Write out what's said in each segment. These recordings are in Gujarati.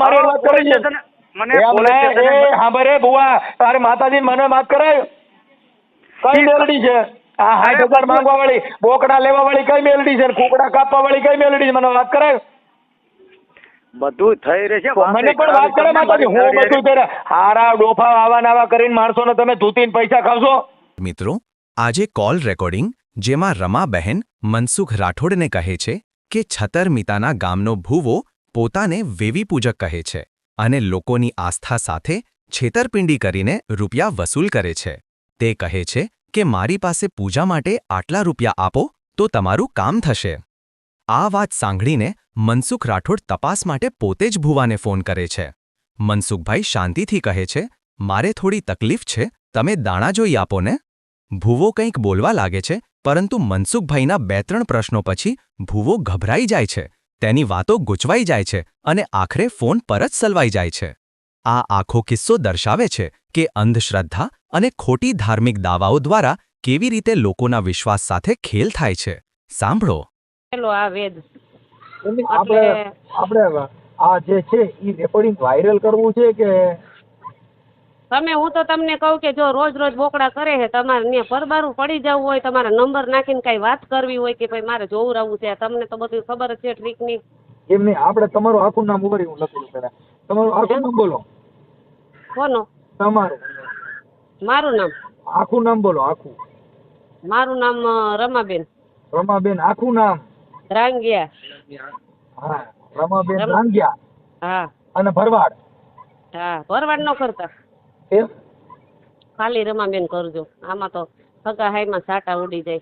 મારી વાત કરે છે મને હા ભરે બુઆ તારે માતાજી મને વાત કરાય કઈ મેલડી છે આ 60,000 માંગવા વાળી બોકડા લેવા વાળી કઈ મેલડી છે કુકડા કાપવા વાળી કઈ મેલડી છે મને વાત કરાય બધું થઈ રહેશે મને પણ વાત કરે માતાજી હું બધું કરે હારા ડોફા આવા નાવા કરીને માણસોને તમે ધૂતીને પૈસા ખાવશો મિત્રો આજે કોલ રેકોર્ડિંગ જેમાં રમાબહેન મનસુખ રાઠોડને કહે છે કે છતરમિતાના ગામનો ભૂવો પોતાને વેવી પૂજક કહે છે અને લોકોની આસ્થા સાથે છેતરપિંડી કરીને રૂપિયા વસૂલ કરે છે તે કહે છે કે મારી પાસે પૂજા માટે આટલા રૂપિયા આપો તો તમારું કામ થશે આ વાત સાંભળીને મનસુખ રાઠોડ તપાસ માટે પોતે જ ભૂવાને ફોન કરે છે મનસુખભાઈ શાંતિથી કહે છે મારે થોડી તકલીફ છે તમે દાણા જોઈ આપો ને ભૂવો કંઈક બોલવા લાગે છે પરંતુ મનસુખભાઈના 2-3 પ્રશ્નો પછી ભૂવો ગભરાઈ જાય છે તેની વાતો ગૂંચવાઈ જાય છે અને આખરે ફોન પર જ સલવાઈ જાય છે આ આખો કિસ્સો દર્શાવે છે કે અંધશ્રદ્ધા અને ખોટી ધાર્મિક દાવાઓ દ્વારા કેવી રીતે લોકોના વિશ્વાસ સાથે ખેલ થાય છે સાંભળો આ વેદ આપણે આ જે છે ઈ રેકોર્ડિંગ વાયરલ કરવું છે કે તમે હું તો તમને કહું કે જો રોજ રોજ બોકડા કરે છે તમારે ને પરબારું પડી જવું હોય તમારા નંબર નાખીને કઈ વાત કરવી હોય કે ભાઈ મારે જોવરાવું છે તમને તો બધું ખબર જ છે ટ્રીક ની એમ નહીં આપણે તમારું આખું નામ ઉભરી હું લખેલું પેલા તમારું આખું નામ બોલો કોનો તમારું મારું નામ આખું નામ બોલો આખું મારું નામ રમાબેન રમાબેન આખું નામ રાંગિયા હા રમાબેન રાંગિયા હા અને ભરવાડ હા ભરવાડ ન કરતા એમ ખાલી રમાબેન કરજો આમાં તો સગા હાઈમાં સાટા ઉડી જાય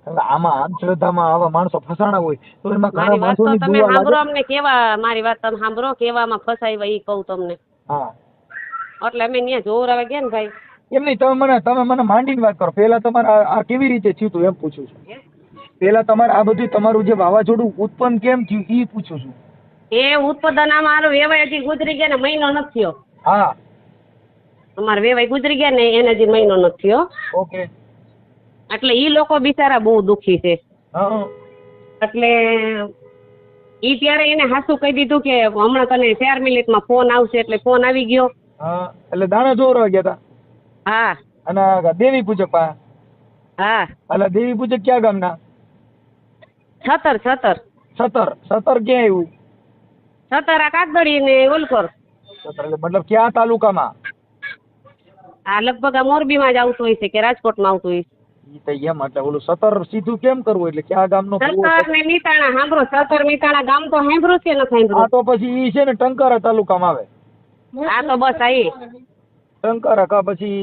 એટલે આમાં અંધશ્રદ્ધામાં આવા માણસો ફસાણા હોય તો એમાં ઘણા મારી વાત તો માણસોની તમે દુઆ સાંભળો લાગે અમને કેવા મારી વાત તમે સાંભળો કેવામાં ફસાઈ ઈ કહું તમને હા એટલે અમે ત્યાં જોવરાવા ગયા ને ભાઈ એમ નહીં તમે મને માંડીને વાત કરો પહેલા તમારે આ કેવી રીતે થયું હતું એમ પૂછું છું પહેલા તમારે આ બધું તમારું જે વાવાઝોડું ઉત્પન્ન કેમ થયું ઈ પૂછું છું એ ઉત્પાદન મારું વેવાય હજી ગુજરી ગયા ને મહિનો નથી થયો હા અમારે વેવાય ગુજરી ગયા ને એને હજી મહિનો નથી થયો ઓકે એટલે ઈ લોકો બિચારા બહુ દુખી છે હા એટલે ઈ ત્યારે એને હાસું કહી દીધું કે હમણાં તને 4 મિનિટમાં ફોન આવશે એટલે ફોન આવી ગયો હા એટલે દાણા જોરવા ગયા હતા હા અને આ દેવી પૂજક પા હા એટલે દેવી પૂજક ક્યાં ગામના છતર સતર ક્યાં આવ્યું છતર આ કાગદડી ને ઓલકોર સતર એટલે મતલબ ક્યાં તાલુકામાં આ લગભગ આ મોરબીમાં જ આવતું હોય છે કે રાજકોટમાં આવતું હોય ઈ તો એમ એટલે ઓલું સતર સીધું કેમ કરવું એટલે ક્યાં ગામનો સતર ને મીતાણા સાંભળો સતર મીતાણા ગામ તો સાંભળ્યું છે ને આ સાંભળ્યું તો પછી ઈ છે ને ટંકારા તાલુકામાં આવે આ તો બસ આઈ ટંકારા કા પછી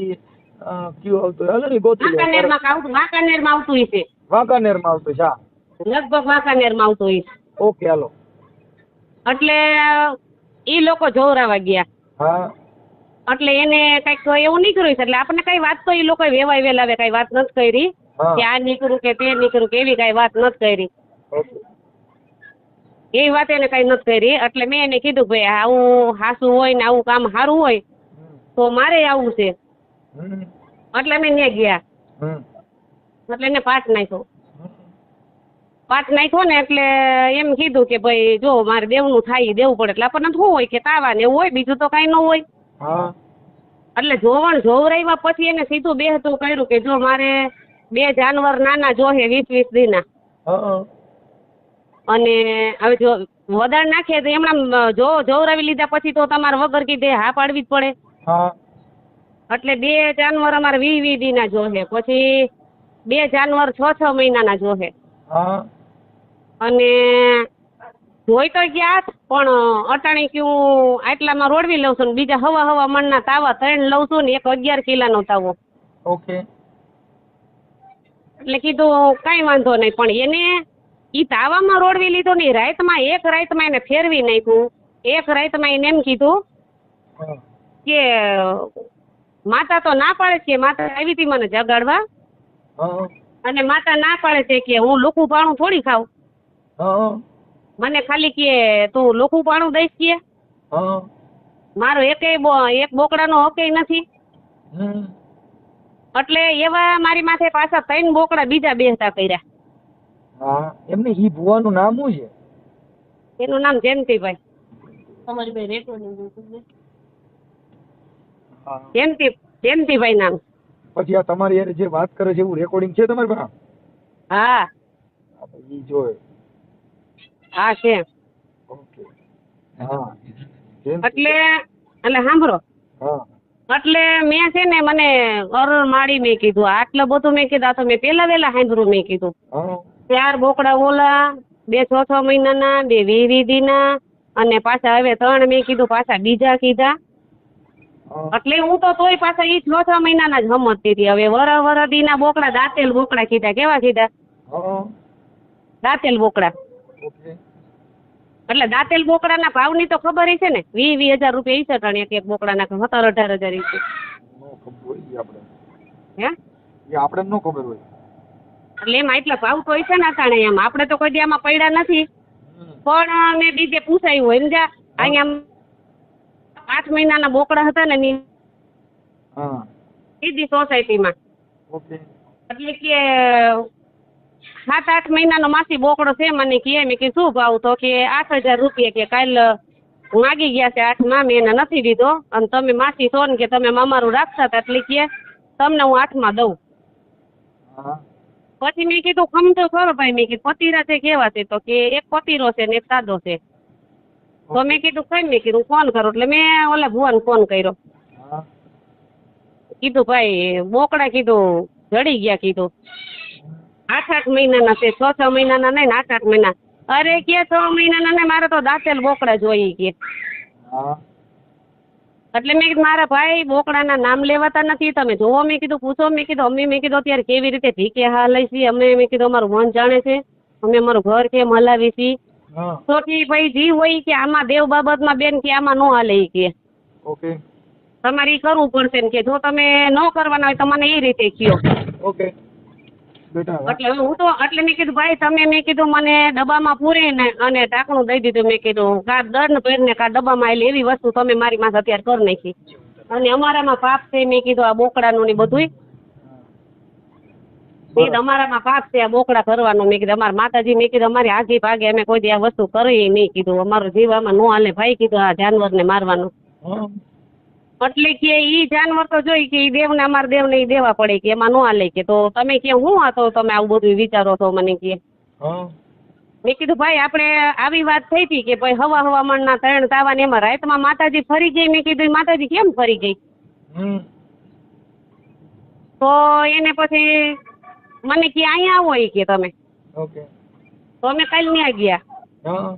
કયું આવતું હાલો ને ગોતી વાંકાનેરમાં આવતું હોય છે વાંકાનેરમાં આવતું છે હા લગભગ વાંકાનેરમાં આવતું હોય છે ઓકે હાલો એટલે ઈ લોકો જોવરાવા ગયા હા એટલે એને કઈક એવું નીકળ્યું છે એટલે આપણને કઈ વાત તો ઈ લોકો વેવાય વેલાવે કઈ વાત નથી કરી હા. કે આ નીકળ્યું કે તે નીકળ્યું કે એવી કઈ વાત નથી કરી ઓકે એવી વાત એને કઈ નથી કરી એટલે મેં એને કીધું ભાઈ આવું હાસું હોય ને આવું કામ સારું હોય તો મારે આવું છે હમ એટલે અમે ત્યાં ગયા હમ એટલે એને પાઠ નાખ્યો ને એટલે એમ કીધું કે ભાઈ જો મારે દેવનું થાય દેવું પડે એટલે આપણને શું હોય કે તાવા ને એવું હોય બીજું તો કઈ ન હોય હા એટલે જોવરાવ્યા પછી એને સીધું બેહતું કર્યું કે જો મારે 2 જાનવર નાના જોહે 20-20 દીના હા અને હવે જો વદાળ નાખીએ તો એમણા જોવરાવી લીધા પછી તો તમારે વગર કીધે હા પાડવી જ પડે હા એટલે 2 જાનવર અમારે 20-20 દીના જોહે પછી 2 જાનવર 6-6 મહિનાના જોહે હા અને જોઈ તો ગયા પણ અટાણી ક્યું આટલામાં રોડવી લઉં છું ને બીજા હવા મણના તાવા 3 લઉં છું ને એક 11 કિલાનો તાવો ઓકે એટલે કીધું કાંઈ વાંધો નહીં પણ એને ઈ તાવામાં રોડવી લીધો નહીં રાતમાં એક રાતમાં એને ફેરવી નાખ્યું એક રાતમાં એને એમ કીધું હા કે માતા તો ના પાડે છે માતા આવી હતી મને જગાડવા હા અને માતા ના પાડે છે કે હું લોખું પાણું થોડી ખાવ હા મને ખાલી કે તું લોખું પાણું દઈશ કે હા મારો એક બોકડાનો હકેય નથી હમ એટલે એવા મારી માથે પાછા 3 બોકડા બીજા બેસતા કર્યા હા એમને ઈ ભુવાનું નામ શું છે એનું નામ જયંતિભાઈ તમારી ભાઈ રેકોર્ડિંગ હા. જયંતિભાઈ નામ. પછી આ તમારી યાર જે વાત કરે છે એવું રેકોર્ડિંગ છે તમારી પાસે? હા હા, તો ઈ જોયે. હા છે. ઓકે. હા. એટલે સાંભળો, હા. એટલે મેં છે ને મને અરુણ માળી મેં કીધું આટલું બધું મેં કીધું આ તો મેં પેલા વેલા સાંભળ્યું મેં કીધું. હા. 4 બોકડા ઓલા 2 6 મહિનાના 2 20 દીના અને પાછા હવે 3 મેં કીધું પાછા બીજા કીધા. હા. એટલે હું તો તોય પાછા ઈ 6 મહિનાના જ સમજતી હતી. હવે વરદીના બોકડા દાંતેલ બોકડા કીધા. કેવા કીધા? હા. દાંતેલ બોકડા. ઓકે. એટલે દાંતેલ બોકડાના ભાવની તો ખબર છે ને 20,000 રૂપિયા ઈ સટાણી એક બોકડાના 17,000-18,000 ઈ છે. નો ખબર હોય ઈ આપણે. હે એ આપણે નો ખબર હોય. એટલે એમાં એટલા ભાવ તો છે ને અટાણે એમ આપણે તો કોઈ દી આમાં પડ્યા નથી. પણ મેં બીજે પૂછાયું હોય સમજા અહીંયા 8 મહિનાના બોકડા હતા ને ની હા. સીધી સોસાયટીમાં. ઓકે. એટલે કે 7-8 મહિનાનો માસી બોકડો છે મને કે મેં કે શું ભાવ તો કે 8,000 રૂપિયા કે કાલ માગી ગયા છે 8માં મેં એને નથી દીધો અને તમે માસી છો ને કે તમે અમારું રાખતા હતા એટલે કે તમને હું 8માં દઉં. હા. પછી મેં કીધું ખમતો ખરો ભાઈ મેં કીધું પતીરા છે કેવા છે તો કે એક પતીરો છે ને એક સાદો છે. તો મેં કીધું કઈ મેં કીધું ફોન કરો એટલે મેં ઓલા ભુવાને ફોન કર્યો. હા. કીધું ભાઈ બોકડા કીધું જડી ગયા કીધું 8-8 મહિનાના છે 6-6 મહિનાના નહીં ને 8-8 મહિના. અરે કે 6 મહિનાના નહીં મારે તો દાંતેલ બોકડા જોઈએ કે. હા. એટલે મેં કીધું મારા ભાઈ બોકડાના નામ લેવાતા નથી તમે જોવો મેં કીધું પૂછો મેં કીધું અમે મેં કીધું અત્યારે કેવી રીતે ભીખે હાલે છે અમે મેં કીધું અમારું મન જાણે છે અમે અમારું ઘર કેમ હલાવી છીએ. હા. તો કે ભાઈ જી હોય કે આમાં દેવ બાબતમાં બેન કે આમાં ન હાલે ઈ કે ઓકે. તમારે ઈ કરવું પડશે ને કે જો તમે ન કરવાના હોય તો મને એ રીતે કયો. ઓકે. બેટા એટલે હું તો એટલે મેં કીધું ભાઈ તમે મેં કીધું મને ડબ્બામાં પૂરીને અને ઢાંકણું દઈ દીધું મેં કીધું કા દંડ પહેરને કા ડબ્બામાં આવેલી એવી વસ્તુ તમે મારી માથે અત્યારે કરી નાખી અને અમારામાં પાપ છે મેં કીધું આ બોકડાનું ને બધુંય અમારામાં પાપ છે આ બોકડા કરવાનું મેં કીધું અમારા માતાજી મેં કીધું અમારી આઘી ભાગે અમે કોઈ દી આ વસ્તુ કરી નહીં કીધું અમારો જીવ આમાં ન હાલે ભાઈ કીધું આ જાનવરને મારવાનું. હા. એટલે કે ઈ જાનવર તો જોઈ કે ઈ દેવને અમારા દેવને ઈ દેવા પડે કે એમાં ન હાલે કે તો તમે કે હું આ તો તમે આવું બધું વિચારો છો મને કે. હા. મેં કીધું ભાઈ આપણે આવી વાત થઈ હતી કે ભાઈ હવામાનના 3 તાવાને એમાં રાતમાં માતાજી ફરી ગઈ મેં કીધું માતાજી કેમ ફરી ગઈ તો એને પછી મને કે અહીંયા આવો ઈ કે તમે. ઓકે. તો અમે કાલ ન્યા ગયા. હા.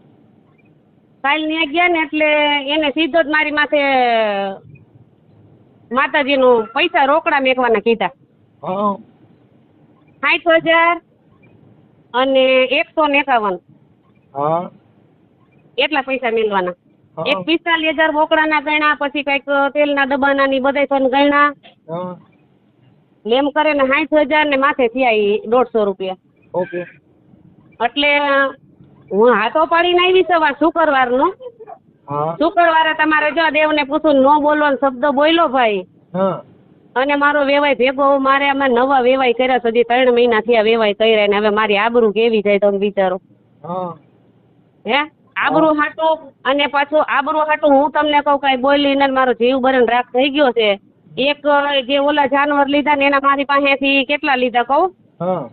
કાલ ન્યા ગયા ને એટલે એને સીધો જ મારી માથે માતાજીનું પૈસા રોકડા મેકવાના કીધા. હા. 60,000 અને 151 હા. એટલા પૈસા મેળવાના. હા. એક 45,000 બોકડાના ગણ્યા પછી કઈક તેલના ડબ્બાના ની બધા પણ ગણ્યા હા. લેમ કરે ને 60,000 ને માથે થયા ઈ 150 રૂપિયા. ઓકે. એટલે હું હાથો પાડીને આવી સવાર શુક્રવારનું. હા. શુક્રવારે તમારે જો દેવને પૂછું ન બોલવાનો શબ્દ બોલ્યો ભાઈ હા. અને મારો વેવાય ભેગો મારે અમે નવા વેવાય કર્યા સુધી 3 મહિના થયા વેવાય કર્યા ને હવે મારી આબરૂ કેવી જાય તમે વિચારો. હા. હે આબરૂ હાટું અને પાછું આબરૂ હાટું હું તમને કહું કઈ બોલીને મારો જીવ બરણ રાખ થઈ ગયો છે. એક જે ઓલા જાનવર લીધા ને એના મારી પાસેથી કેટલા લીધા કહું? હા.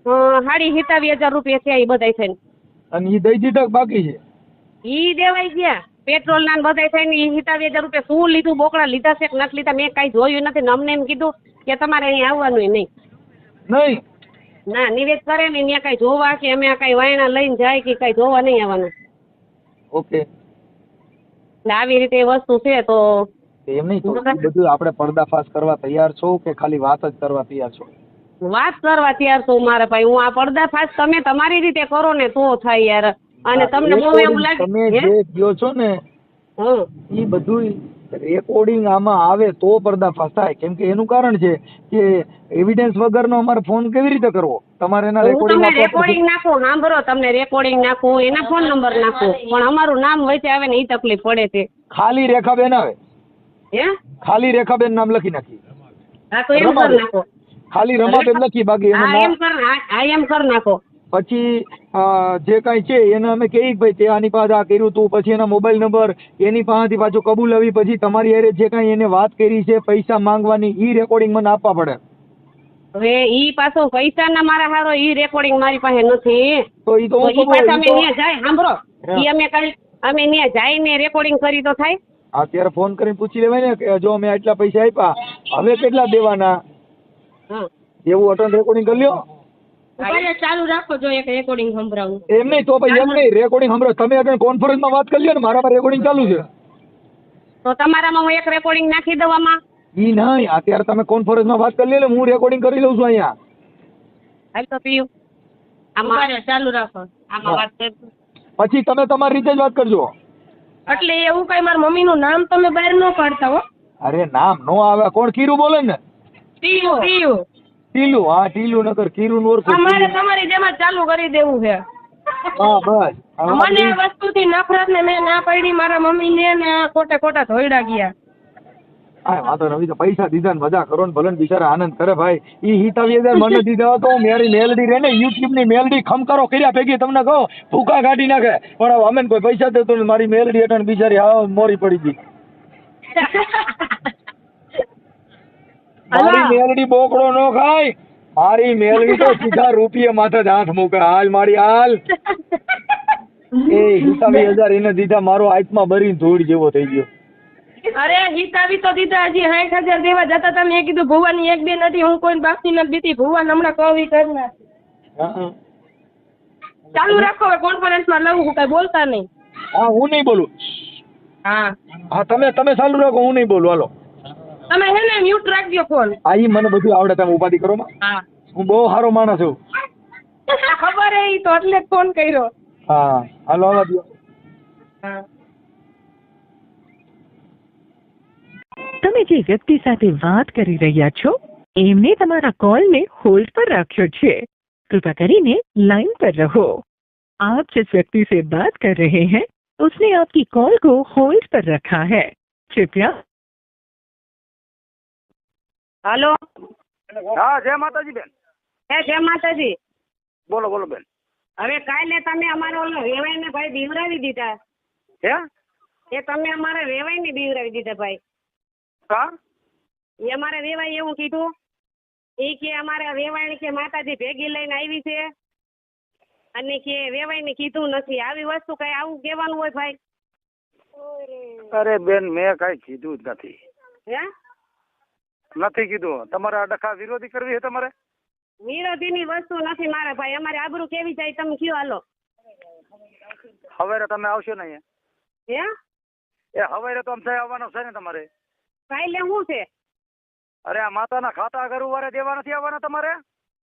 27,000 રૂપિયા થયા ઈ બધાય થઈને. અને ઈ દઈ દીધા કે બાકી છે? ઈ દેવાઈ ગયા પેટ્રોલ ના બધાય થઈને ઈ 27,000 રૂપિયા શું લીધું બોકડા લીધા છે કે નથી લીધા મેં કઈ જોયું નથી ને અમને એમ કીધું કે તમારે અહીં આવવાનું નહીં. નહીં. ના નિવેદ કરે ને ત્યાં કઈ જોવા કે અમે કઈ વાયણા લઈને જાય કે કઈ જોવા નહીં આવવાનું. ઓકે. એટલે આવી રીતે એ વસ્તુ છે તો એમ નહીં તો બધું આપણે પર્દાફાશ કરવા તૈયાર છો કે ખાલી વાત જ કરવા તૈયાર છો? વાત કરવા તૈયાર છું મારા ભાઈ હું આ પર્દાફાશ તમે તમારી રીતે કરો ને તો થાય યાર. અને તમને બહુ એવું લાગે તમે જે કહો છો ને એ બધું રેકોર્ડિંગ આમાં આવે તો પર્દાફાશ થાય કેમ કે એનું કારણ છે કે એવિડન્સ વગરનો અમારે ફોન કેવી રીતે કરવો? તમારે એના રેકોર્ડિંગ નાખું સાંભળો તમને રેકોર્ડિંગ નાખું એના ફોન નંબર નાખું પણ અમારું નામ વચ્ચે આવે ને એ તકલીફ પડે છે. ખાલી રેખાબેન આવે હે ખાલી રેખાબેન નામ લખી નાખી. હા તો એમ કર નાખો ખાલી રમાબેન લખી બાકી એમ કર નાખો પછી જે કાંઈ છે એને અમે કહીએ કે ભાઈ તે આની પાસે આ કર્યું તું, પછી એના મોબાઈલ નંબર એની પાસેથી પાછું કબૂલાવી, પછી તમારી હારે જે કાંઈ એને વાત કરી છે પૈસા માંગવાની ઈ રેકોર્ડિંગ મને આપવા પડે. હવે ઈ પાછો પૈસાના મારા હારો ઈ રેકોર્ડિંગ મારી પાસે નથી. તો ઈ તો હું ઈ કહું, પાછા અમે ઈ તો- ન્યા જાય સાંભળો, હા. ઈ અમે ન્યા જઈને રેકોર્ડિંગ કરી તો થાય. અત્યારે ફોન કરીને પૂછી લેવાય ને કે જો અમે આટલા પૈસા આપ્યા, હવે કેટલા દેવાના, હા એવું અટન રેકોર્ડિંગ કરી લ્યો. ચાલુ રાખો, જો એક રેકોર્ડિંગ સંભળાવું. એમ નહીં તો ભાઈ, એમ નહીં, રેકોર્ડિંગ સાંભળો. તમે અટન કોન્ફરન્સમાં વાત કરી લ્યો ને, મારામાં રેકોર્ડિંગ ચાલુ છે. તો તમારામાં હું એક રેકોર્ડિંગ નાખી દઉં આમાં. ઈ નહીં, અત્યારે તમે કોન્ફરન્સમાં વાત કરી લ્યો, હું રેકોર્ડિંગ કરી લઉં છું અહીંયા. હાલ તો પીયું આમાં ચાલુ રાખો, આમાં વાત કરજો. પછી તમે તમારી રીતે જ વાત કરજો. એટલે એવું કઈ મારા મમ્મીનું નામ તમે બહાર ન પાડતા હો. અરે નામ નો આવે, કોણ કીરું બોલે ને? ટીયું ટીયું. ટીલું, હા ટીલું, નકર કીરું નું ઓળખું. અમારે તમારી જેમ જ ચાલુ કરી દેવું છે. હા બસ. મને આ વસ્તુથી નફરત ને મેં ના પાડી મારા મમ્મીને ને આ ખોટે ખોટા ધોઈડા ગયા. હા વાંધો નથી, તો પૈસા દીધા ને મજા કરો ને ભલે ને બિચારા આનંદ કરે ભાઈ. ઈ હિતાવી હજાર મને દીધા તો મારી મેલડી રહે ને યુટ્યુબ ની મેલડી ખમકારો કર્યા ભેગી તમને કહો ભૂકા કાઢી નાખે, પણ હવે અમે કોઈ પૈસા દેતો ને મારી મેલડી એટલે બિચારી હા મોરી પડી ગઈ. મારી મેલડી બોકડો નો ખાય, મારી મેલડી તો સીધા રૂપિયા માથે જ હાથ મૂકે. હાલ મારી હાલ. એ હિતાવી હજાર એને દીધા, મારો આત્મા ભરીને ધૂળ જેવો થઈ ગયો. અરે હિતાવી તો દીધા, હજી 60,000 દેવા જતા હતા. મેં કીધું ભુવાની એક બે નથી, હું કોઈ બાપની નથી દીધી. ભુવાન હમણાં કવી કરના. ચાલુ રાખો, હવે કોન્ફરન્સમાં લઉં, હું કઈ બોલતા નહીં. હા હું નહીં બોલું. હા હા તમે ચાલુ રાખો, હું નહીં બોલું. હાલો તમે હે ને મ્યુટ રાખજો ફોન. આ ઈ મને બધું આવડે, તમે ઉપાધિ કરો માં. હા હું બહુ સારો માણસ છું. ખબર હે, ઈ તો એટલે જ ફોન કર્યો. હા હાલો આવવા દો. હા તમે જે વ્યક્તિ સાથે વાત કરી રહ્યા છો એમને તમારા કોલને હોલ્ડ પર રાખ્યો છે. कृपया કરીને लाइन पर रहो. आप जिस व्यक्ति से बात कर रहे हैं उसने आपकी कॉल को होल्ड पर रखा है. कृपया. હાલો. હા જય માતાજી બેન. જય માતાજી. બોલો બોલો બેન. હવે કાલે તમે અમારો ઓલો વેવાઈને ભાઈ બીવરાવી દીધા. હે એ તમે અમારે વેવાઈને બીવરાવી દીધા ભાઈ. હા એ અમારે વેવાઈ એવું કીધું, એ કે અમારે વેવાઈ કે માતાજી ભેગી લઈને આવી છે અને કે વેવાઈને કીધું નથી. આવી વસ્તુ કઈ આવું કહેવાનું હોય ભાઈ? અરે બેન મેં કઈ કીધું જ નથી. હે નથી કીધું. તમારે આ ડખા વિરોધી કરવી છે તમારે? વિરોધીની વસ્તુ નથી મારા ભાઈ. અમારે આબરૂ કેવી જાય તમે કયો હાલો. હવે તમે આવશો ને અહીંયા? હે એ હવે તો આમ થાય આવવાનો છે ને તમારે? કાલે શું છે? અરે આ માતાના ખાતા ગુરુવારે દેવા નથી આવવાના તમારે?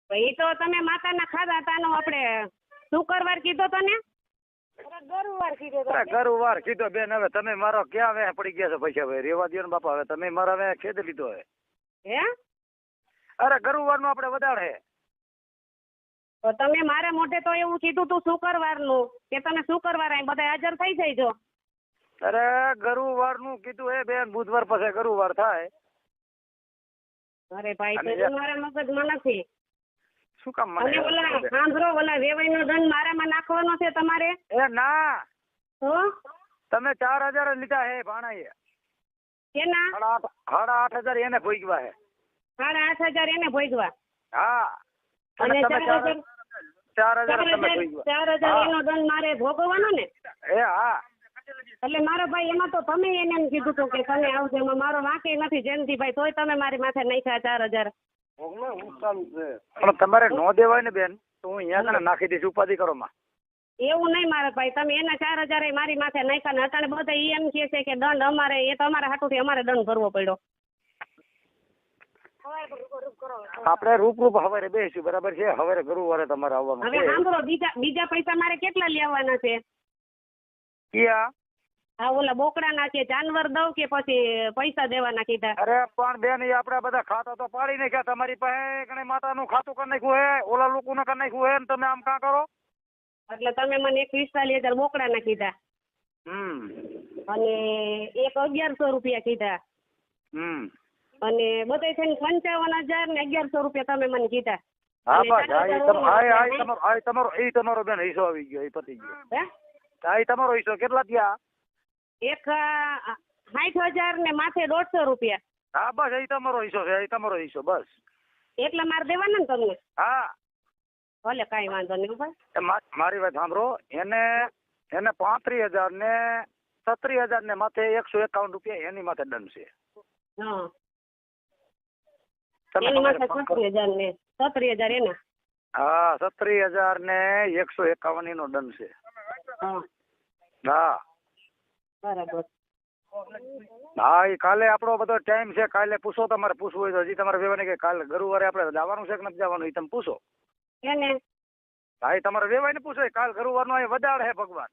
એ તો તમે માતાના ખાધા તાનો આપણે શુક્રવાર કીધો તો ને? અરે ગુરુવાર કીધો બેન. હવે તમે મારો ક્યાં વે પડી ગયા છો પૈસા? ભાઈ રેવા દો ને બાપા, હવે તમે મારા વે ખેદ લીધો હે. હે અરે ગુરુવાર નું આપણે વધારે. તો તમે મારે મોઢે તો એવું કીધું તું શુક્રવારનું કે તમે શુક્રવાર અહીં બધા હાજર થઈ જઈજો. અરે ગુરુવાર નું કીધું હે બેન, બુધવાર પછી ગુરુવાર થાય. અરે ભાઈ તો મારા મગજમાં નથી. શું કામ અને મને? ઓલા સાંભળો, ઓલા વેવાઈનો દંડ મારામાં નાખવાનો છે તમારે. એ ના, તો તમે 4,000 લીધા હે ભાણાએ. કેના? 8,500 એને ભોગવા હે. 8,500 એને ભોગવા. હા અને તમે 4,000 તમે ભોગવા. 4,000 એનો દંડ મારે ભોગવવાનો ને? એ હા. એટલે મારો ભાઈ એમાં તો તમે એને એમ કીધું હતું કે તમે આવજો, એમાં મારો વાંકે નથી જયંતિભાઈ, તોય તમે મારી માથે નાખ્યા 4,000. પણ તમારે નો દેવાય ને બેન તો હું અહીંયા કને નાખી દઈશ. ઉપાધિ કરો માં. એવું નહીં મારા ભાઈ, તમે એના 4,000 મારી માથે નાખ્યા ને અટાણે બધા ઈ એમ કહે છે કે દંડ અમારે, એ તો અમારા હાટુથી અમારે દંડ ભરવો પડ્યો. આપણે રૂપ હવારે બેસીશું બરાબર છે. હવારે ગુરુવારે તમારે આવવાનું હવે છે. સાંભળો, બીજા પૈસા મારે કેટલા લેવાના છે? ક્યાં? હા ઓલા બોકડાના છે, જાનવર દઉં કે પછી પૈસા દેવાના કીધા? અરે પણ બેન એ આપડે બધા ખાતા તો પાડી નાખ્યા. તમારી પાસે કણે માતાનું ખાતું કરી નાખ્યું હે, ઓલા લોકોનું કરી નાખ્યું હે, ને તમે આમ કાં કરો? એટલે તમે મને 45,000 બોકડાના કીધા અને એક 1,100 રૂપિયા કીધા અને બધે થઈને 55,000 ને 1,100 રૂપિયા તમે મને કીધા. હા અને બસ સાત હજાર તમારો બેન હિસ્સો આવી ગયો, એ પતી ગયો. હે? આ તમારો હિસ્સો કેટલા થયા? એક 60,000 ને માથે 150 રૂપિયા. હા બસ એ તમારો હિસ્સો છે, એ તમારો હિસ્સો બસ. એટલે મારે દેવાના ને તમને? હા ભલે કાંઈ વાંધો નહીં ભાઈ. મારી વાત સાંભળો, એને 35,000 ને 36,000 ને માથે 151 રૂપિયા એની માથે દંડ છે. હા તમે એની માથે તમારે ફોન કરો. 36,000 ને 36,000 એના. હા 36,000 ને 151 નો દંડ છે. હા હા બરાબર. હા એ કાલે આપણો બધો ટાઈમ છે, કાલે પૂછો, તમારે પૂછવું હોય તો. હજી તમારે વેવાની કે કાલે ગુરુવારે આપણે જવાનું છે કે નથી જવાનું એ તમે પૂછો. એને હા એ તમારે વેવાય ને પૂછો, કાલ ગુરુવારનો અહીં વધારે છે ભગવાન.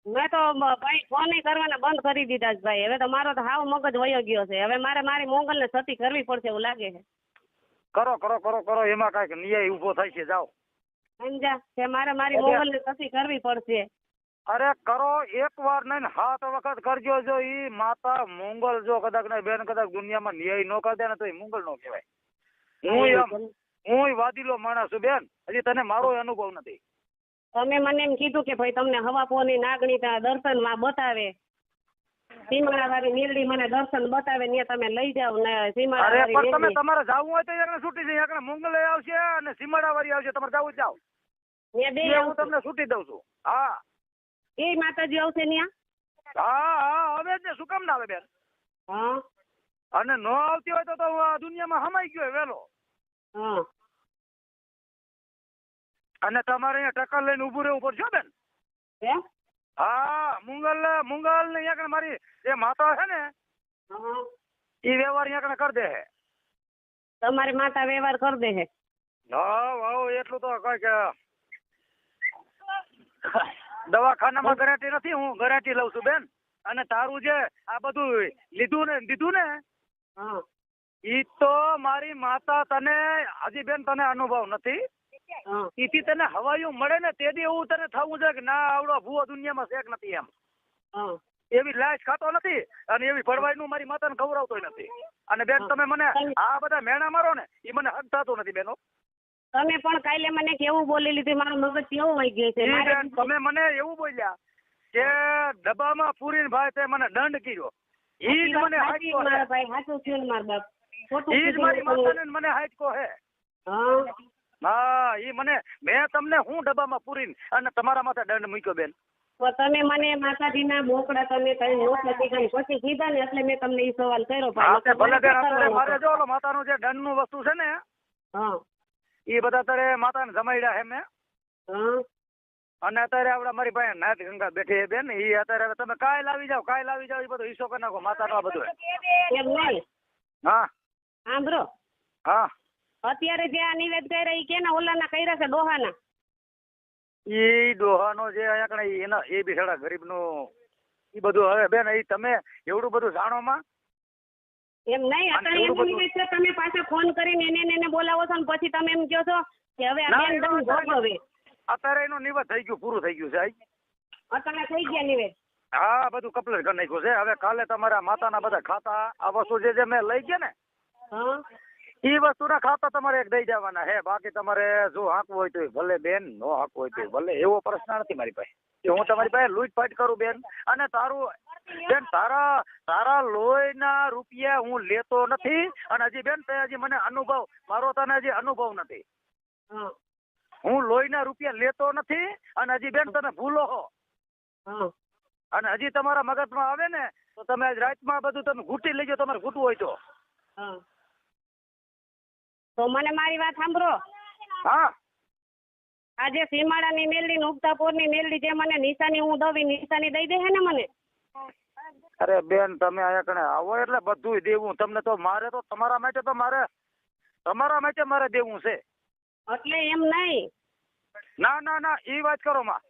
મેં તો ભાઈ ફોન કરવાના બંધ કરી દીધા છે ભાઈ. હવે તો મારો તો હાવ મગજ વયો ગયો છે. હવે મારે મારી મોગલને સતી કરવી પડશે એવું લાગે છે. કરો કરો કરો કરો, એમાં કાંઈક ન્યાય ઊભો થાય છે, જાઓ. સમજ્યા કે મારે મારી મોગલને સતી કરવી પડશે. અરે કરો, એક વાર નહીં 7 વખત કરજો. જો ઈ માતા મોંગલ જો કદાચ ને બેન કદાચ દુનિયામાં ન્યાય ન કરી દે ને તો એ મોંગલ નો કહેવાય. હું વાદીલો માણસ છું બેન, હજી તને મારો અનુભવ નથી. તમે મને એમ કીધું કે ભાઈ તમને હવાપોની નાગણી દર્શનમાં બતાવે, સીમાડાવાળી નીલડી મને દર્શન બતાવે, ને તમે લઈ જાવ ને અરે સીમાડાવાળી પણ તમે નીલડી. તમારે જાવું હોય તો એકને છૂટી જાય, એકને મોંગલ આવશે અને સીમાડાવાળી આવશે. તમારે જાવું જાવ, ને બે હું આવશે. તમને છૂટી દઉં છું. હા એ માતાજી આવશે ન્યા? હા હા હવે જ ને, શું કામ ના આવે બેન? હા અને ન આવતી હોય તો આ દુનિયામાં હમાઈ ગયો વેલો. હા અને તમારે અહીંયા ટક્કર લઈને ઊભું રહેવું પડશે બેન. હે? હા મુંગલ ને અહીંયા મારી જે માતા છે ને હા એ વ્યવહાર અહીંયા કરી દે છે. તમારી માતા વ્યવહાર કરી દે છે? હા એટલું તો કઈ કે દવાખાનામાં ગેરંટી નથી, હું ગેરંટી લઉં છું બેન. અને તારું જે આ બધું દીધું ને હા ઈ તો મારી માતા તને હજી બેન તને અનુભવ નથી. હા ઈથી તને હવાયું મળે ને તેથી એવું તને થવું છે કે ના આવડો ભૂવો દુનિયામાં શેક નથી એમ. હા એવી લાશ ખાતો નથી અને એવી ભરવાઈનું મારી માતાને ખવડાવતોય નથી. અને બેન તમે મને આ બધા મેણા મારો ને એ મને હક થતું નથી બેનો. તમે પણ કાલે મને કેવું બોલી લીધું, મારું મગજ કેવું વહી ગયું છે. ઈ બેન તમે મને એવું બોલ્યા કે ડબ્બામાં પૂરીને ભાઈ તે મને દંડ કર્યો. ઈ જ મને હાચકો છે. મારા ભાઈ સાચું થયું ને મારા બાપ. ખોટું ઈ જ મારી કીધું. માતાને મને હાચકો હે. હા હા ઈ મને મેં તમને હું ડબ્બામાં પૂરીને અને તમારા માથે દંડ મૂક્યો બેન. તો તમે મને માતાજીના બોકડા તમે કઈ નોટ નથી કરી પછી કીધા ને એટલે મેં તમને એ સવાલ કર્યો. હા તે ભલે બેન, મારે અત્યારે મારે કરવાનો જો ઓલો માતાનું જે દંડનું વસ્તુ છે ને હા એ બધા અત્યારે માતાને જમાડ્યા હે મેં. હા અને અત્યારે આપડે મારી પાસે નાથ ગંગા બેઠી હે બેન. ઈ અત્યારે હવે તમે કાલ આવી જાવ એ બધું હિસ્સો કરી નાખો માતાનો આ બધું. એમ નહીં હા સાંભળો, હા અત્યારે જે આ નિવેદ કર્યા એ કેના ઓલાના કર્યા છે? ડોહાના. ઈ ડોહાનો જે અહીંયા કણે એના એ બિચારા ગરીબનું ઈ બધું હવે બેન ઈ તમે એવડું બધું જાણોમાં. એમ નહીં, અને અત્યારે એવું એનો બધું- નિવેદ છે, તમે પાછા ફોન કરીને એને બોલાવો છો ને પછી તમે એમ કહો છો કે હવે આ ના, બેન એનો દંડ ભોગવે. અત્યારે એનું નિવેદ થઈ ગયું, પૂરું થઈ ગયું છે. અત્યારે થઈ ગયા નિવેદ. હા બધું કમ્પ્લીટ કરી નાખ્યું છે. હવે કાલે તમારા માતાના બધા ખાતા આ વસ્તુ જે મેં લઈ ગયા ને હા ઈ વસ્તુના ખાતા તમારે એક દઈ જવાના હે. બાકી તમારે જો હાંકવું હોય તો ભલે બેન, નો હાંકવું હોય તો ભલે. એવો પ્રશ્ન નથી મારી પાસે કે હું તમારી પાસે લૂંટફાટ કરું બેન. અને તારું બેન તારા લોહીના રૂપિયા હું લેતો નથી. અને હજી બેન તે હજી મને અનુભવ મારો તને હજી અનુભવ નથી. હા હું લોહીના રૂપિયા લેતો નથી અને હજી બેન તને ભૂલો હો. હા અને હજી તમારા મગજમાં આવે ને તો તમે આજ રાતમાં બધું તમે ઘૂંટી લેજો, તમારે ઘૂંટવું હોય તો. હા તો મને મારી વાત સાંભળો. હા આજે સીમાડાની મેલડી ને ઉગતાપુરની મેલડી જે મને નિશાની હું દવી નિશાની દઈ દે હે ને મને? અરે બેન તમે અહીંયા કણે આવો એટલે બધું દેવું તમને. તો મારે તો તમારા માટે મારે દેવું છે. એટલે એમ નહીં, ના ઈ વાત કરો માં.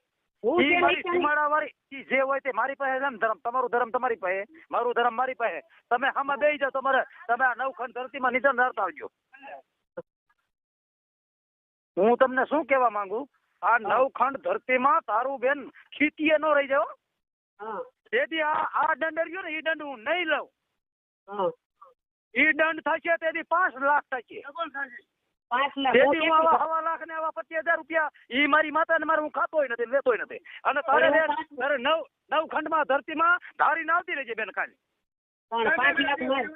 હું ઈ જે મારી નિશાની સીમાડાવાળી ઈ જે હોય તે મારી પાસે છે ને ધર્મ. તમારું ધર્મ તમારી પાસે, મારું ધર્મ મારી પાસે. તમે આમાં બેસી જાઓ. તમે આ નવખંડ ધરતીમાં નિધન ધરતા આવજો. હું તમને શું કહેવા માંગુ, આ નવખંડ ધરતીમાં તારું બેન ખીતીએ ન રહી જાવ. હા તેથી આ દંડ રહ્યો ને ઈ દંડ હું નહીં લઉં. હા ઈ દંડ થશે તેથી 5 લાખ થશે. 5 લાખ તેથી હું આવા 1.5 લાખ ને આવા 25,000 રૂપિયા ઈ મારી માતા ને મારે હું ખાતોય નથી લેતોય નથી. અને તારે તારે નવ ખંડમાં ધરતીમાં ધારીને આવતી રહેજે બેન ખાલી. પણ 5 લાખ મારે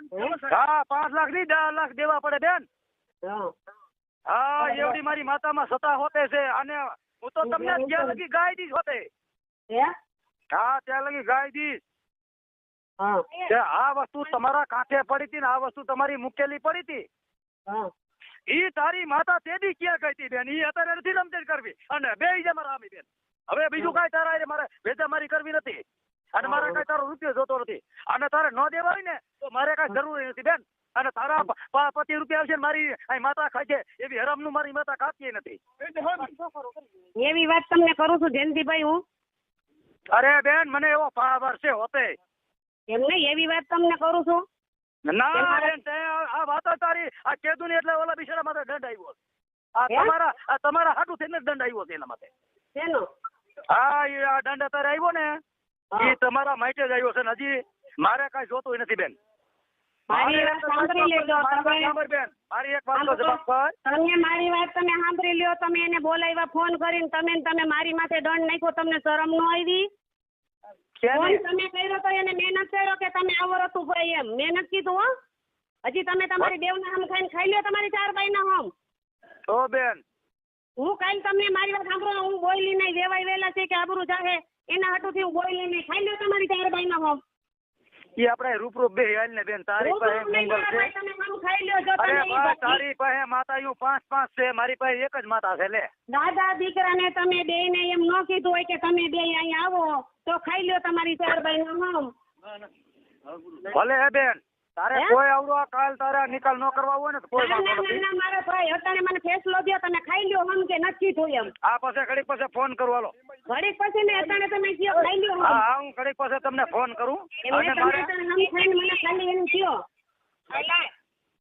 હા 5 લાખ નહીં 10 લાખ દેવા પડે બેન. હા હા એવડી મારી માતામાં સત્તા હોતે છે. અને હું તો તમને ત્યાં લગી ગાય દીશ હોતે. હે હા ત્યાં લગી ગાય દીશ. હા કે આ વસ્તુ તમારા કાંઠે પડી હતી ને આ વસ્તુ તમારી મૂકેલી પડી હતી. હા ઈ તારી માતા તેદી ક્યાં ગઈ હતી બેન? ઈ અત્યારે નથી સમજણ કરવી. અને બે મારા આમી બેન હવે બીજું કાંઈ તારા હારે મારે ભેજામારી કરવી નથી. અને મારે કાંઈ તારો રૂપિયો જોતો નથી. અને તારે ન દેવા હોય ને તો મારે કાંઈ જરૂર નથી બેન. અને તારા 25 રૂપિયા આવશે ને મારી અહીં માતા ખાય છે એવી હરામનું મારી માતા ખાતી નથી. એવી વાત તમને કરું છું જયંતિભાઈ હું. અરે બેન મને એવો પાવર છે હોતે. એમ નહીં એવી વાત તમને કરું છું. ના બેન તે આ વાતો તારી આ કેદું ને એટલે ઓલા બિચારા માથે દંડ આવ્યો. આ તમારા હાટું થઈને દંડ આવ્યો છે એના માટે. શેનો? હા એ આ દંડ અત્યારે આવ્યો ને એ તમારા માટે જ આવ્યો છે ને હજી મારે કાંઈ જોતું નથી બેન. મારી વાત સાંભળી લેજો સાંભળ બેન મારી એક વાત તો જવાબ કર. તમે મારી વાત તમે સાંભળી લ્યો. તમે એને બોલાવ્યા ફોન કરીને તમે મારી માથે દંડ નાખ્યો. તમને શરમ ન આવી? ફોન તમે કર્યો તો એને મહેનત કર્યો કે તમે આવો રતું ભાઈ એમ મહેનત કીધું હો. હજી તમે તમારી દેવના હમ ખાઈને ખાઈ લ્યો તમારી 4 બાઈના હમ. તો બેન હું કાલ તમને મારી વાત સાંભળો હું બોયલી નહીં વેવાય વેલા છે કે આબરૂ જાહે એના હાટુથી હું બોયલી નહીં ખાઈ લ્યો તમારી 4 બાઈના હમ. ઈ આપણે રૂપરૂપ બે હાલ ને બેન તારી પાસે મંગલ છે. તમે હમ ખાઈ લ્યો જો અરે તમે બા તારી પાસે માતા યું 5 છે મારી પાસે એક જ માતા છે લે. દાદા દીકરાને તમે બેયને એમ ન કીધું હોય કે તમે બે અહીંયા આવો તો ખાઈ લ્યો તમારી 4 બાઈના હમ. ભલે હે બેન તારે કોઈ આવડો કાલ તારા નિકાલ ન કરવા હોય ને તો કોઈ વાંધો નથી. ના મારા ભાઈ અત્યારે મને ફેસલો દો તમે ખાઈ લ્યો હમ કે નથી કીધું એમ. આ પાસે ઘડીક પાસે ફોન કરું હાલો. ઘડીક પછી ને અત્યારે તમે કયો ખાઈ લ્યો હમ. હા હું ઘડીક પાસે તમને ફોન કરું. એમને અને તમે મારે અત્યારે હમ ખાઈને મને ખાલી એમ કયો.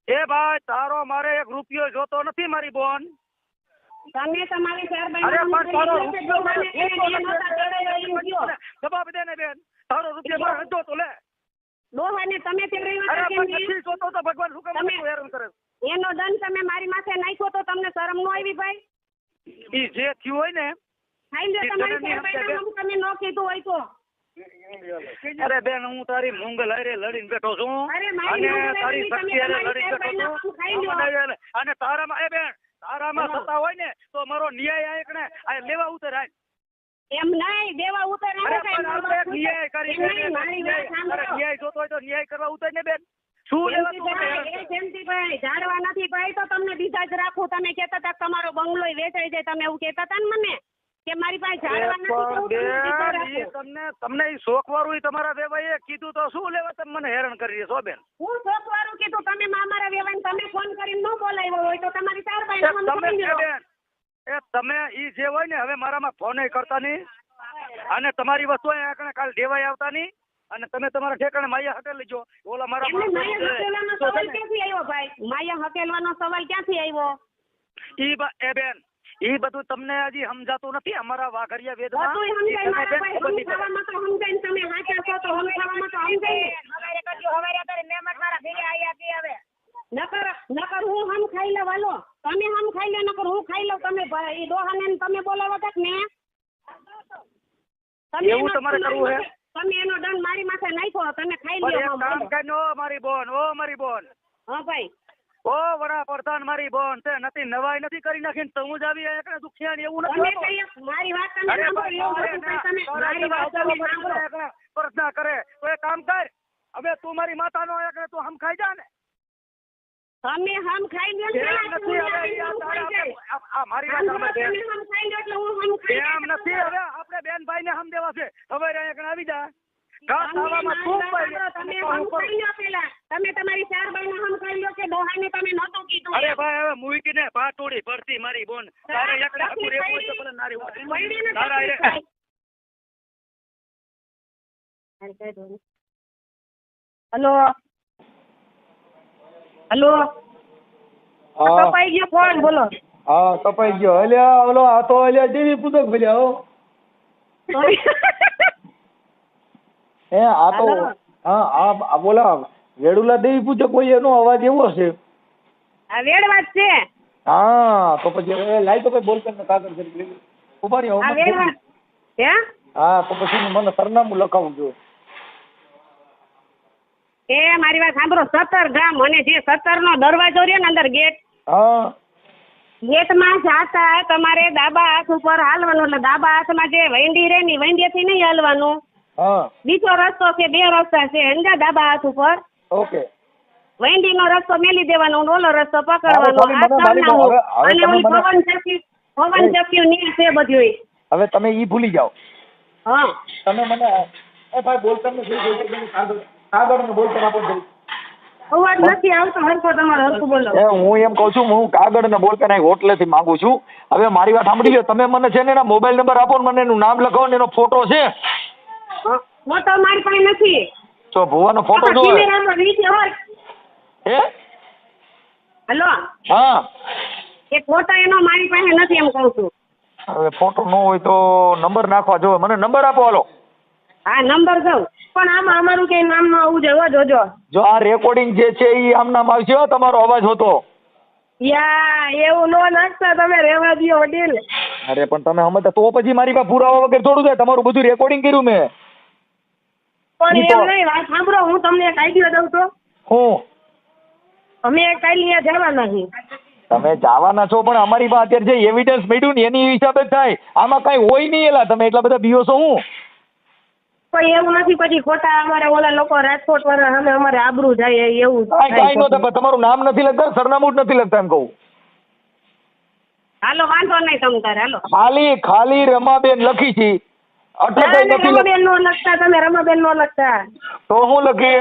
એ ભાઈ તારો મારે 1 રૂપિયો જોતો નથી મારી બોન. તમે તમારી 4 અરે પણ તારો બાઈના જવાબ દે ને બેન તારો રૂપિયો મારે હતો તો લે. ડોહાને તમે તે અરે પણ રહ્યો નથી જોતો તો ભગવાન શું કામ મને હેરાન કરે? એનો દંડ તમે મારી માથે નાખ્યો તો તમને શરમ ન આવી ભાઈ? ઈ જે થયું હોય ને ખાઈ લ્યો તમારી 4 બાઈના હમ તમે ન કીધું હોય તો. અરે બેન હું તારી મંગલ હારે લડીને બેઠો છું. અરે મારી અને મંગલ તારી તમે શક્તિ હારે તમારી લડીને 4 બેઠો બાઈના હમ ખાઈ લ્યો. છું. અને તારામાં એ બેન તારામાં સત્તા હોય ને તો મારો ન્યાય આ એકને આ લેવા ઉતરાય. એમ નહીં દેવા ઉતર અરે પણ આપણે ન્યાય કરી ન્યાય જોતો હોય તો ન્યાય કરવા ઉતર ને બેન. શું લેવા તું મને હેરાન કરે? જયંતિભાઈ ઝાડવા નથી ભાઈ તો તમને બીજા જ રાખું. તમે કહેતા હતા તમારો બંગલો વેચાઈ જાય તમે એવું કહેતા હતા ને મને કે મારી પાસે ઝાડવા નથી તો હું તમને બીજા રાખું. તમને ઈ શોખ વાળું તમારા વેવાઈએ કીધું તો શું લેવા તમે મને હેરાન કરી છો બેન? હું શોખ વાળું કીધું તમે મારા વેવાઈને તમે ફોન કરીને ન બોલાવ્યો હોય તો તમારી 4 બાઈના હમ તમે ખાઈ લ્યો. બેન એ તમે ઈ જે હોય ને હવે મારામાં ફોને કરતા નહીં. અને તમારી વસ્તુ અહીંયા કાલ દેવાય આવતા નહીં. અને તમે તમારા ઠેકાણે માયા હટેલ લેજો. ઓલા મારા એમને માયા હકેલવાનો સવાલ ક્યાંથી આવ્યો ભાઈ? માયા હકેલવાનો સવાલ ક્યાંથી આવ્યો? એ બેન ઈ બધું તમને હજી સમજાતું નથી. અમારા વાઘરિયા વેદમાં બધું સમજાય મારા ભાઈ. હમ ખાવામાં તો સમજાય ને તમે હાચા છો તો હમ ખાવામાં તો સમજાય ને. નકર હું હમ ખાઈ લઉં હાલો. તમે હમ ખાઈ લો નકર હું ખાઈ લઉં. તમે એ ડોહાને તમે બોલાવો તક ને એવું તમારે કરવું હે? તમે એનો દંડ મારી માથે નાખ્યો તમે ખાઈ પણ લ્યો. એક કામ કરીને ઓ મારી બોન હા ભાઈ ઓ વડાપ્રધાન મારી બોન તે નથી નવાઈ નથી કરી નાખીને તો હું જ આવી એકને દુખિયાની એવું તમે નથી હોતું. કઈ મારી વાત તમે અરે સાંભળો. ભાઈ, એવું હતું ભાઈ તમે મારી વાત તમે સાંભળો. પ્રશ્ન કરે તો એક કામ કર હવે તું મારી માતાનો એકને તું હમ ખાઈ જા ને. તમે હમ ખાઈ લ્યો ને એમ પેલા નથી હવે તું ઈ આ હમ તારે ખાઈ જાય. આ મારી વાત સાંભળ બેન. તમે હમ ખાઈ લ્યો એટલે હું હમ ખાઈ એમ નથી હવે આપણે બેનભાઈ ને હમ દેવા છે. હવે એકને આવી જા ઘાસ ખાવામાં ખૂબ પાઈ. તમે હમ ખાઈ લ્યો પેલા. તમે તમારી 4 બાઈના હમ ખાઈ લ્યો કે ડોહાને તમે નહોતું કીધું. અરે ભાઈ હવે મૂકીને પાટોડી પડતી મારી બોન. તારે એકને હકું રહેવું હોય તો ભલે નારી હોય. તારા હારે હલો હલો હા કપાઈ ગયો ફોન બોલો. હા કપાઈ ગયો. અલ્યા ઓલો આ તો અલ્યા દેવી પૂજક ભલ્યા હો. હે આ તો હાલો. હા આ બોલા વેડુલા દેવી પૂજક હોય એનો અવાજ એવો છે. આ વેડવાજ છે. હા તો પછી હવે લાઈ તો ભાઈ બોલપેન ને કાગળ કરી લેવી ઉભા રહ્યો આ વેડવા હે હા તો પછી મને સરનામું લખાવવું જોઈએ. એ મારી વાત સાંભળો 17 ગામ અને જે 17 નો દરવાજો રહ્યો ને અંદર ગેટ હા ગેટમાં જાતા તમારે ડાબા હાથ ઉપર હાલવાનું એટલે ડાબા હાથમાં જે વૈંડી રહે ને વૈંડીથી નહીં હાલવાનું. હા બીજો રસ્તો છે 2 રસ્તા છે સમજ્યા ડાબા હાથ ઉપર ઓકે વૈંડીનો રસ્તો મેલી દેવાનો અને ઓલો રસ્તો હવે પકડવાનો ખાલી આ મને મારી સરનામું. હવે અને તમે ઓલી મને પવન ચક્કી ની છે બધું. હવે તમે ઈ ભૂલી જાઓ હા તમે મને એ ભાઈ બોલપેન ને શું બોલપેન ને કાગળ ને બોલપેન આપો જલ્દી. અવાજ નથી આવતો હરખો તમારો હરખું બોલો. એ હું એમ કહું છું હું કાગળ ને બોલપેન આ હોટલેથી માંગુ છું. હવે મારી વાત સાંભળી લો તમે મને છે ને એના મોબાઈલ નંબર આપો ને મને એનું નામ લખાવો ને એનો ફોટો છે ફોટો મારી પાસે નથી. તો ભુવાનો ફોટો જો કેમેરામાં નીચે હોય. હે હલો હા એ ફોટો એનો મારી પાસે નથી એમ કહું છું. હવે ફોટો ન હોય તો નંબર નાખવા જોવે મને નંબર આપો હાલો. હા નંબર દઉં પણ આમાં અમારું કઈ નામ ન આવવું જોઈએ જોજો. જો આ રેકોર્ડિંગ જે છે એ આમ નામ આવશે હો તમારો અવાજ હોતો. યા એવું નો નાખતા તમે રહેવા દો વડીલ. અરે પણ તમે સમજતા તો પછી મારી પાસે પુરાવા વગર થોડું થાય તમારું બધું રેકોર્ડિંગ કર્યું મેં. પણ ઈ તો- એમ નહીં વાત સાંભળો હું તમને એક આઈડિયા દઉં તો હું અમે કાલે અહીંયા જવાના છીએ. તમે જવાના છો પણ અમારી પાસે અત્યારે જે એવિડન્સ મળ્યું ને એની હિસાબે જ થાય આમાં કઈ હોય નહીં એલા તમે એટલા બધા બીઓ છો હું પણ એવું નથી પછી ખોટા અમારે ઓલા લોકો રાજકોટ વાળા સામે અમારે આબરૂ જાય એવું કાંઈ થાય નહોતા પણ તમારું નામ નથી લખતા સરનામું જ નથી લખતા એમ કહું. હાલો વાંધો નહીં તમ તારે હાલો. ખાલી રમાબેન લખી છે એટલે ના, કઈ ના, નથી લખ- રમાબેન નો લખતા તમે રમાબેન નો લખતા તો હું લખી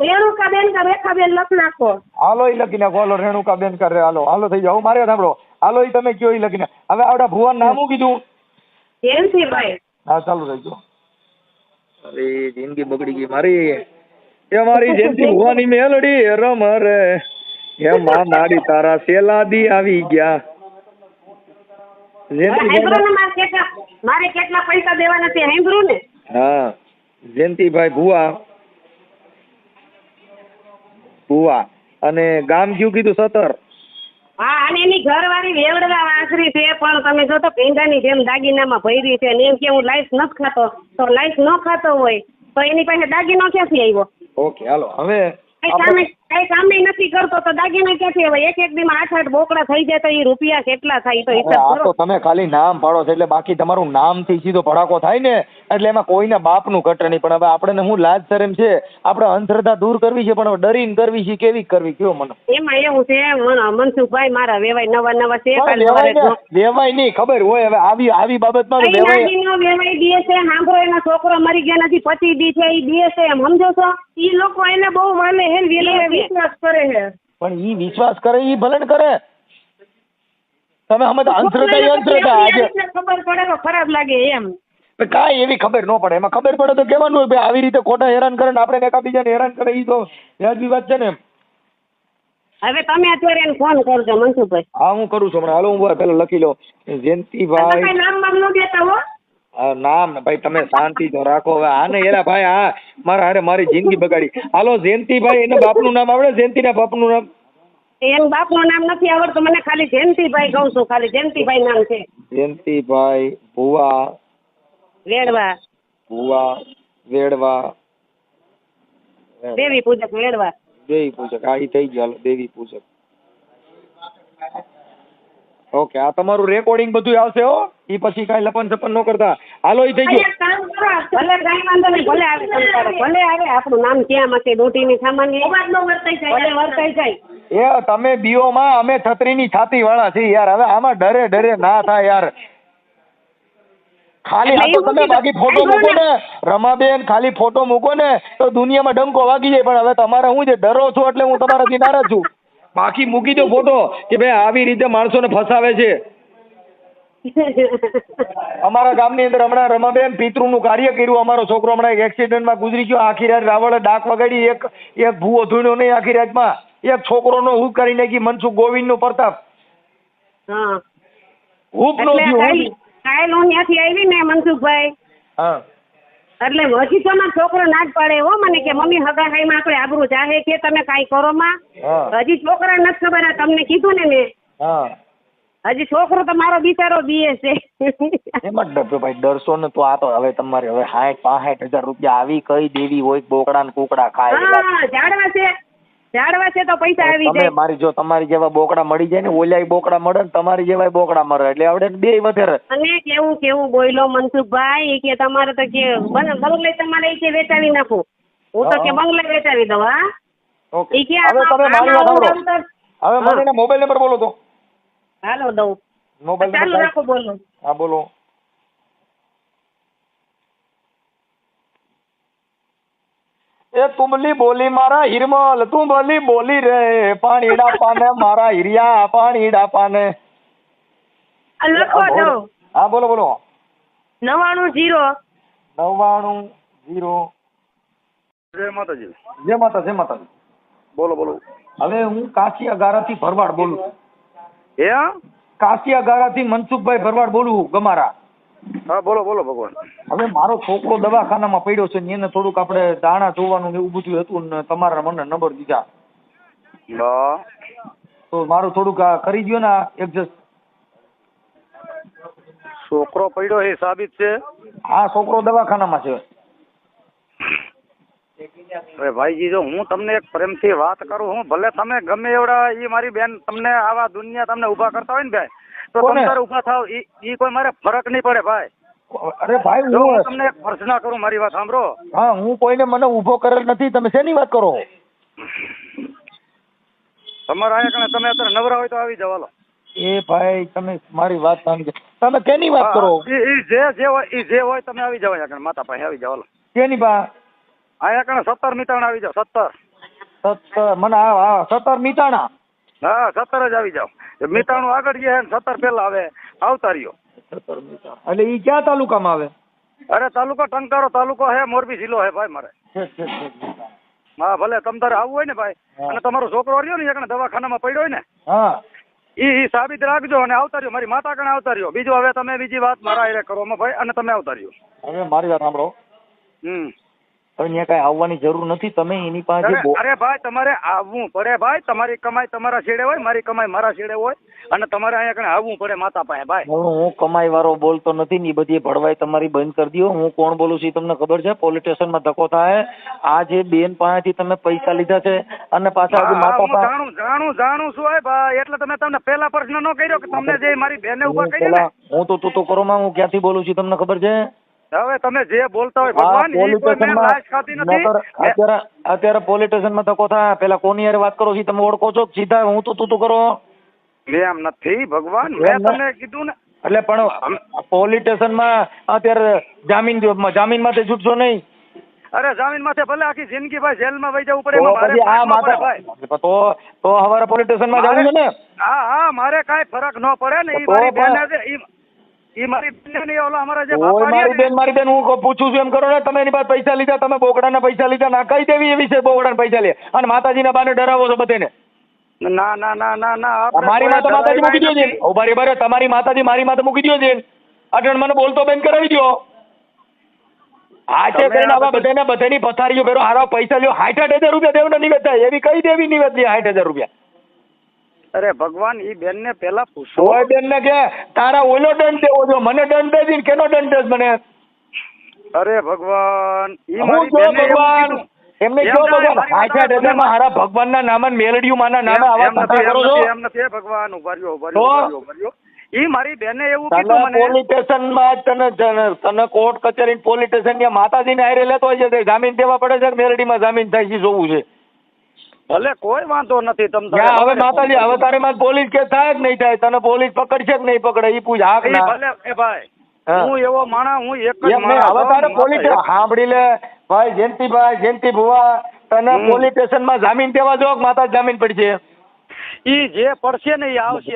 રેણુકાબેન કે રેખાબેન લખ નાખો. હાલો ઈ લખી નાખો હાલો રેણુકાબેન કરે હાલો થઈ જાઓ મારે સાંભળો હાલો ઈ તમે કયો ઈ લખીને હવે આવડા ભુવાનું નામ શું કીધું જયંતિભાઈ હા ચાલુ રહેજો. અરે જિંદગી બગડી ગઈ મારી એ મારી જયંતિ ભુવાની મેલડી રમ રે હે માં મારી તારા સેલાદી આવી ગયા જયંતિ સાંભળો ને મારે કેટલા પૈસા દેવાના છે સાંભળ્યું ને. હા જયંતિભાઈ ભુવા અને ગામ કયું કીધું 17 હા અને એની ઘરવાળી વેવડવા વાંસરી છે પણ તમે જો તો ભીંડાની જેમ દાગીનામાં ભરી છે ને એમ કે હું લાઈફ નથી ખાતો તો લાઈફ ન ખાતો હોય તો એની પાસે દાગીનો ક્યાંથી આવ્યો. ઓકે હાલો હવે કઈ કામે નથી કરતો તો દાગીના ક્યાંથી આવે. એક દીમાં 8 બોકડા થઈ જાય તો એ રૂપિયા કેટલા થાય તો હિસાબ આ કરો. તો તમે ખાલી નામ પાડો છો એટલે બાકી તમારું નામથી સીધો ભડાકો થાય ને એટલે એમાં કોઈના બાપનું ઘટે નહીં પણ હવે આપણે હું લાજ શરમ છે આપણે અંધશ્રદ્ધા દૂર કરવી છે પણ હવે ડરીને કરવી છે કેવી કરવી કયો મને એમાં એવું છે મનસુખભાઈ મારા વેવાય નવા છે કાલે વેવાય સવારે ને- વેવાય નહીં ખબર હોય હવે આવી બાબતમાં તો કઈ વેવાય દાગીનો વેવાય દે છે સાંભળો એનો છોકરો મરી ગયા નથી 25 દી છે એ દે છે એમ સમજો છો. ઈ લોકો એને બહુ માને હે ને એને વિશ્વાસ કરે છે. પણ ઈ વિશ્વાસ કરે ઈ ભલે ને કરે તમે સમજ અંધશ્રદ્ધા એ અંધશ્રદ્ધા આજે ખબર પડે તો ખરાબ લાગે એમ. કાંઈ એવી ખબર ન પડે એમાં ખબર પડે તો કહેવાનું હોય ભાઈ આવી રીતે ખોટા હેરાન કરે ને આપણે એકાબીજાને હેરાન કરે ઈ તો વ્યાજબી વાત છે ને એમ. હવે તમે અત્યારે એને ફોન કરજો મનસુખભાઈ. હા હું કરું છું હમણાં હાલો હું પેલા લખી લો જયંતિભાઈ તમે નામ બામ ન દેતા હો. નામ ભાઈ તમે શાંતિ તો રાખો હવે આને એલા ભાઈ આ મારા હારે મારી જિંદગી બગાડી હાલો જયંતિભાઈ એના બાપનું નામ આવડે જયંતિના બાપનું નામ એનું બાપનું નામ નથી આવડતું મને ખાલી જયંતિભાઈ કહું છું ખાલી જયંતિભાઈ નામ છે. જયંતિભાઈ ભુવા વેડવા દેવી પૂજક વેડવા. દેવી પૂજક આ ઈ થઈ ગયું હાલો દેવી પૂજક ઓકે આ તમારું રેકોર્ડિંગ બધું આવશે હો ઈ પછી કાંઈ લપન છપન ન કરતા હાલો ઈ થઈ ગયું. એક કામ કરો ભલે કાંઈ વાંધો નહીં ભલે આવે તમ તારે. ભલે આવે આપણું નામ ક્યાં મકે ડોટીની સામાન્ય અવાજ નો વર્તાઈ જાય. ભલે વર્તાઈ જાય. એ તમે બીઓમાં અમે છત્રીની છાતી વાળા છીએ યાર હવે આમાં ડરે ના થાય યાર ખાલી આ તો તમે બાકી ફોટો મૂકો ને રમાબેન ખાલી ફોટો મૂકો ને તો દુનિયામાં ડંકો વાગી જાય પણ હવે તમારે હું છે ડરો છો એટલે હું તમારાથી નારાજ છું બાકી મૂકી દો ફોટો કે ભાઈ આવી રીતે માણસોને ફસાવે છે. અમારા ગામની અંદર હમણાં રમાબેન પિતૃનું કાર્ય કર્યું અમારો છોકરો હમણાં એક એક્સિડન્ટમાં ગુજરી ગયો આખી રાત રાવળે ડાક વગાડી એક ભૂવો ધૂણ્યો નહીં આખી રાતમાં એક છોકરોનો હુક કરી નાખી મનસુખ ગોવિંદનો પ્રતાપ હા હુપ નો એટલે થયું કાલ હું ત્યાંથી આવી ને મનસુખભાઈ હા એટલે હજી તો મારો છોકરો ના જ પાડે હો મને કે મમ્મી હગાહાઈમાં આપણે આબરૂ જાહે કે તમે કાંઈ કરો માં હા હજી છોકરા નથી ખબર આ તમને કીધું ને મેં હા હજી છોકરો તો મારો બિચારો દીએ છે. એમાં જ ડરજો ભાઈ, ડરશો ને તો આ તો હવે તમારે હવે 60-65 હજાર રૂપિયા આવી કઈ દેવી હોય બોકડા ને કુકડા ખાય એટલે હા ઝાડવા છે તો પૈસા આવી તમે જાય. મારી જો તમારી જેવા બોકડા મળી જાય ને ઓલિયા બોકડા મળે ને તમારી જેવા બોકડા મળે એટલે આવડે બે વધારે. અને કેવું બોયલો મનસુખભાઈ કે તમારે તો કે બંગલે તમારે કે વેચાવી નાખું. હું તો કે બંગલે વેચાવી દઉં. હા ઓકે ઈ કે હવે તમે મારી વાત સાંભળો, હવે મને એના મોબાઈલ નંબર બોલો તો. હાલો દઉં. મોબાઈલ ચાલુ નંબર રાખો બોલો. હા બોલો. એ તુમલી બોલી મારા હિરમલ, તુમલી બોલી રે પાણીડા પાને મારા હિરિયા પાણીડા પાને. લખો દઉં. હા બોલો બોલો. 99 0 જય માતાજી. જય માતા જય માતાજી. બોલો બોલો. હવે હું કાશિયા ગારાથી ભરવાડ બોલું. હે? કાશિયા ગારાથી મનસુખભાઈ ભરવાડ બોલું ગમારા. હા બોલો બોલો ભગવાન. હવે મારો છોકરો દવાખાનામાં પડ્યો છે ને એને થોડુંક આપણે દાણા જોવાનું ને એવું બધું હતું ને તમારા મને નંબર દીધા હા. તો મારું થોડુંક આ કરી દો ને એડજસ્ટ. છોકરો પડ્યો એ સાબિત છે? હા છોકરો દવાખાનામાં છે. હવે ભાઈજી જો હું તમને એક પ્રેમથી વાત કરું હું, ભલે તમે ગમે એવડા ઈ મારી બેન તમને આવા દુનિયા તમને ઊભા કરતા હોય ને ભાઈ તો કોને? તમે તારે ઊભા થાવ ઈ કોઈ મારે ફરક નહીં પડે ભાઈ. અરે ભાઈ જો હું હું તમને એક પ્રશ્ન કરું, મારી વાત સાંભળો. હા હું કોઈને મને ઊભો કરેલ નથી. તમે શેની વાત કરો? તમારા આયા કણે તમે અત્યારે નવરા હોય તો આવી જાવ હાલો. એ ભાઈ તમે મારી વાત સમજો. તમે કેની વાત કરો? ઈ જે હોય તમે આવી જાવ અહીંયા કણે માતા પાસે આવી જાવ હાલો. કેની બા? અહીંયા કણે 17 મિતાણા આવી જાવ. 17 મને હા 17 મિતાણા. હા 17 જ આવી જાવ. મિતાણું આગળ ગયા ને 17 પેલા આવે આવતા રહ્યો. 17 મિતાણા એટલે ઈ ક્યાં તાલુકામાં આવે? અરે તાલુકો ટંકારો તાલુકો હે, મોરબી જિલ્લો હે ભાઈ મારે. હા ભલે તમ તારે આવવું હોય ને ભાઈ અને તમારો છોકરો રહ્યો ને એકને દવાખાનામાં પડ્યો હોય ને હા ઈ સાબિત રાખજો અને આવતા રહ્યો. મારી માતા કણે આવતા રહ્યો. બીજું હવે તમે બીજી વાત મારા હારે કરો ભાઈ અને તમે આવતા રહ્યો. હવે મારી વાત સાંભળો. હવે ત્યાં કઈ આવવાની જરૂર નથી. તમે એની પાસે અરે ભાઈ તમારે આવવું પડે ભાઈ. તમારી કમાઈ તમારા છેડે હોય, મારી કમાઈ મારા છેડે હોય અને તમારે અહીંયા કણે આવવું પડે માતા પાસે ભાઈ. હું કમાઈ વાળો બોલતો નથી ને બધી ભળવાઈ તમારી બંધ કરી દો. હું કોણ બોલું છું તમને ખબર છે? પોલીસ સ્ટેશનમાં ધક્કો થાય. આ જે બેન પાસેથી તમે પૈસા લીધા છે અને પાછા હજી માતા પાસે જાણું છું ભાઈ. એટલે તમને પહેલા પ્રશ્ન ન કર્યો કે તમને જે મારી બેને ઉભા કરી ને. હું તો કરો માં હું ક્યાંથી બોલું છું તમને ખબર છે? હવે તમે જે બોલતા હોય ભગવાન ઈ કોઈ મેં લાજ ખાતી નથી. અત્યારે પોલીસ સ્ટેશનમાં ધક્કો થાય. પેલા કોની યાર વાત કરો છો? તમે ઓળખો છો સીધા? હું તું કરો એમ નથી ભગવાન. મેં તમને કીધું ને એટલે પણ પોલીસ સ્ટેશનમાં અત્યારે જામીનમાંથી છૂટશો નહીં. અરે જામીન માથે ભલે આખી જિંદગી ભાઈ જેલમાં વહી જવું પડે. તો હવારે પોલીસ સ્ટેશનમાં જવું છે ને? હા મારે કાંઈ ફરક ન પડે ને. ઈ મારી બેન ઈ મારી બેન ને ઓલા અમારા જે મારી બેન હું પૂછું છું એમ કરો ને. તમે એની પાસે પૈસા લીધા, તમે બોકડાના પૈસા લીધા ના કઈ દેવી એવી છે? બોકડાના પૈસા લે અને માતાજીના બાને ડરાવો છો બધેને. ના મારી માતા માતાજી મૂકી દો છે. ઉભારી બારે તમારી માતાજી મારી માતા મૂકી દો છે. અટણ મને બોલતો બેન કરાવી દો. આ છે કરીને આવા બધાની પથારીઓ કરો. હારા પૈસા લ્યો. 60,000 રૂપિયા દેવના નિવેદ થાય એવી કઈ દેવી નિવેદ લે 60,000 રૂપિયા? અરે ભગવાન ઈ બેન ને પેલા પૂછો. ઓય બેન ને કે તારા ઓલો દંડ દેવો જો મને દંડ દે દીન કેનો દંડ દે મને? અરે ભગવાન ઈ હું મારી જો બેન ભગવાન એમને જો ભગવાન 60,000 માં હારા ભગવાનના નામે મેલડીયું માના નામે આવા કથા કરો છો? એમ નથી ભગવાન. ઉભા રહ્યો. ઈ મારી બેને એવું કીધું મને. પોલીસ સ્ટેશનમાં તને કોર્ટ કચેરી પોલીસ સ્ટેશન ની માતાજીને હારે લેતો હોય છે. જામીન દેવા પડે છે. મેલડીમાં જામીન થાય છે જોવું છે. ભલે કોઈ વાંધો નથી. હવે માતાજી હવે તારે માં પોલીસ કેસ થાય જ નહીં થાય? તને પોલીસ પકડશે કે નહીં પકડે ઈ પૂછ. હાક ના ભલે એ ભાઈ હું એવો માણસ હું એક જ હવે તારે પોલીસ સાંભળી લે ભાઈ. જયંતિ ભુવા તને પોલીસ સ્ટેશનમાં જામીન દેવા જો માતા જામીન પડશે. ઈ જે પડશે ને ઈ આવશે.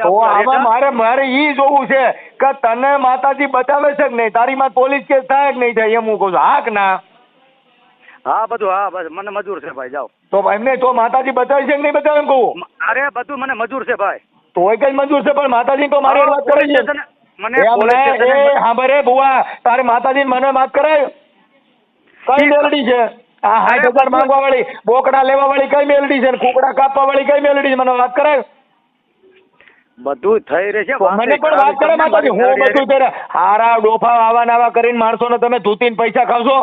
મારે ઈ જોવું છે કે તને માતાજી બચાવે છે કે નહીં? તારી માં પોલીસ કેસ થાય કે નહીં થાય એમ હું કહું છું. હાક ના? હા બધું. હા બસ મને મજૂર છે ભાઈ. જાઓ તો એમને તો માતાજી બચાવે છે કે નહીં બચાવે એમ કહું? અરે બધું મને મજૂર છે ભાઈ. તોય કઈ મજૂર છે પણ માતાજી તો મારી વાત કરી છે. મને સાંભળે ભુવા તારે માતાજી મને વાત કરાય કઈ મેલડી છે? આ 60,000 માંગવા વાળી બોકડા લેવા વાળી કઈ મેલડી છે? કુકડા કાપવા વાળી કઈ મેલડી છે? મને વાત કરાય. બધું થઈ રહે છે. મને પણ વાત કરે માતાજી, હું બધું કરે હારા ડોફા આવા નાવા કરીને માણસોને તમે ધૂતીને પૈસા ખાવશો?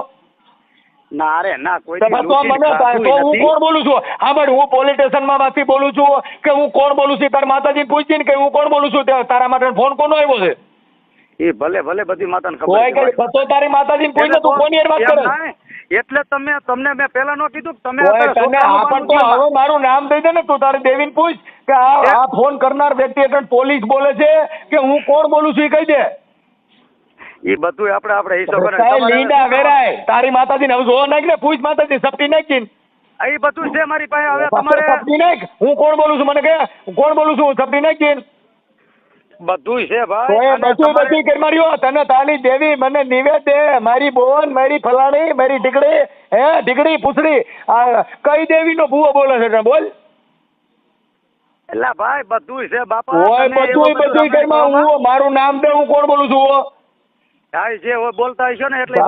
ના રે ના, કોઈ તો હું કોણ બોલું છું? હા ભાઈ, હું પોલીસ સ્ટેશનમાં માંથી બોલું છું કે હું કોણ બોલું છું? તારા માતાજીને પૂછજે ને કે હું કોણ બોલું છું. તારા માટે ફોન કોનો આવ્યો છે? એ ભલે બધી માતાને કોઈ ખબર કઈ તો તારી માતાજીને પૂછ ને, તું કોની હારે વાત કરે? એટલે તમને મેં પહેલા નો કીધું કે તમે તને આ પણ તો હવે મારું નામ દઈ દે ને, તું તારી દેવીને પૂછ કે આ ફોન કરનાર વ્યક્તિ એટલે પોલીસ બોલે છે કે હું કોણ બોલું છું એ કહી દે. એ બધું આપણે હિસાબ લીંડા વેરાય તારી માતાજીને હવે જોવા નાખ ને, પૂછ માતાજી સપટી નાખી. એ બધું છે મારી પાસે. હવે તમારે સપટી નાખ, હું કોણ બોલું છું મને કે કોણ બોલું છું, સપટી નાખી. બધું છે ભાઈ, બધું કરી માર્યો. તને તારી દેવી મને નિવેદ દે, મારી બોન, મારી ફલાણી, મારી ઢીકડી, ઢીકડી પૂછડી, કઈ દેવી નો ભૂવો બોલે છે બોલ? એટલે ભાઈ બધું છે બાપા. બધું ઘરમાં હું મારું નામ દે, હું કોણ બોલું છું? જે બોલતા હશો ને એટલે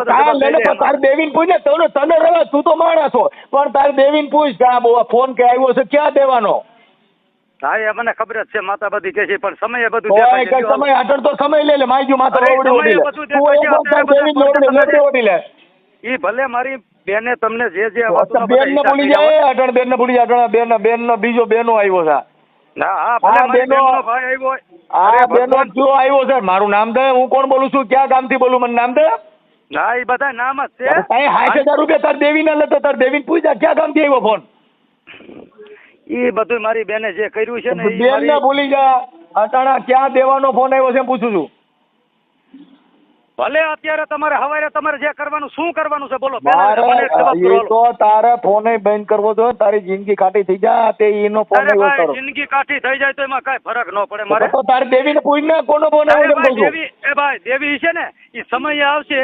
તારી દેવીને પૂછ ને, તને રવા, તું તો માણસ છો પણ તારી દેવીને પૂછ કે આ ફોન કે આવ્યો છે ક્યાં દેવાનો? હા એ મને ખબર જ છે, માતા બધી કે છે પણ સમય બધું સમય અટણ તો સમય લે લે, માયજુ માતા ઓડી લે. ઈ ભલે મારી બેને તમને જે બેન ને ભૂલી જાય, અટણ બેન ને ભૂલી જાય, અટણ બેન નો બીજો બેનો આવ્યો છે. બેનો જો આવ્યો છે, મારું નામ દે, હું કોણ બોલું છું, ક્યાં ગામ થી બોલું, મને નામ દે. હા એ બધા નામ જ છે. 60,000 રૂપિયા તાર દેવી ના લેતો, તાર દેવી પૂછા ક્યાં ગામ થી આવ્યો ફોન? એ બધું મારી બેને જે કર્યું છે ને, બેન ને ભૂલી જા, અટાણા ક્યાં દેવાનો ફોન આવ્યો છે પૂછું છું. ભલે અત્યારે તમારે હવારે તમારે જે કરવાનું શું કરવાનું છે બોલો. તો તારે ફોન બંધ કરવો જોઈએ, તારી જિંદગી કાઢી થઈ જાય તે એનો ફોન જિંદગી કાઢી થઈ જાય તો એમાં કઈ ફરક ન પડે મારે. તો તારી દેવી ને પૂછ ને કોનો ફોન દેવી એ ભાઈ દેવી છે ને એ સમય આવશે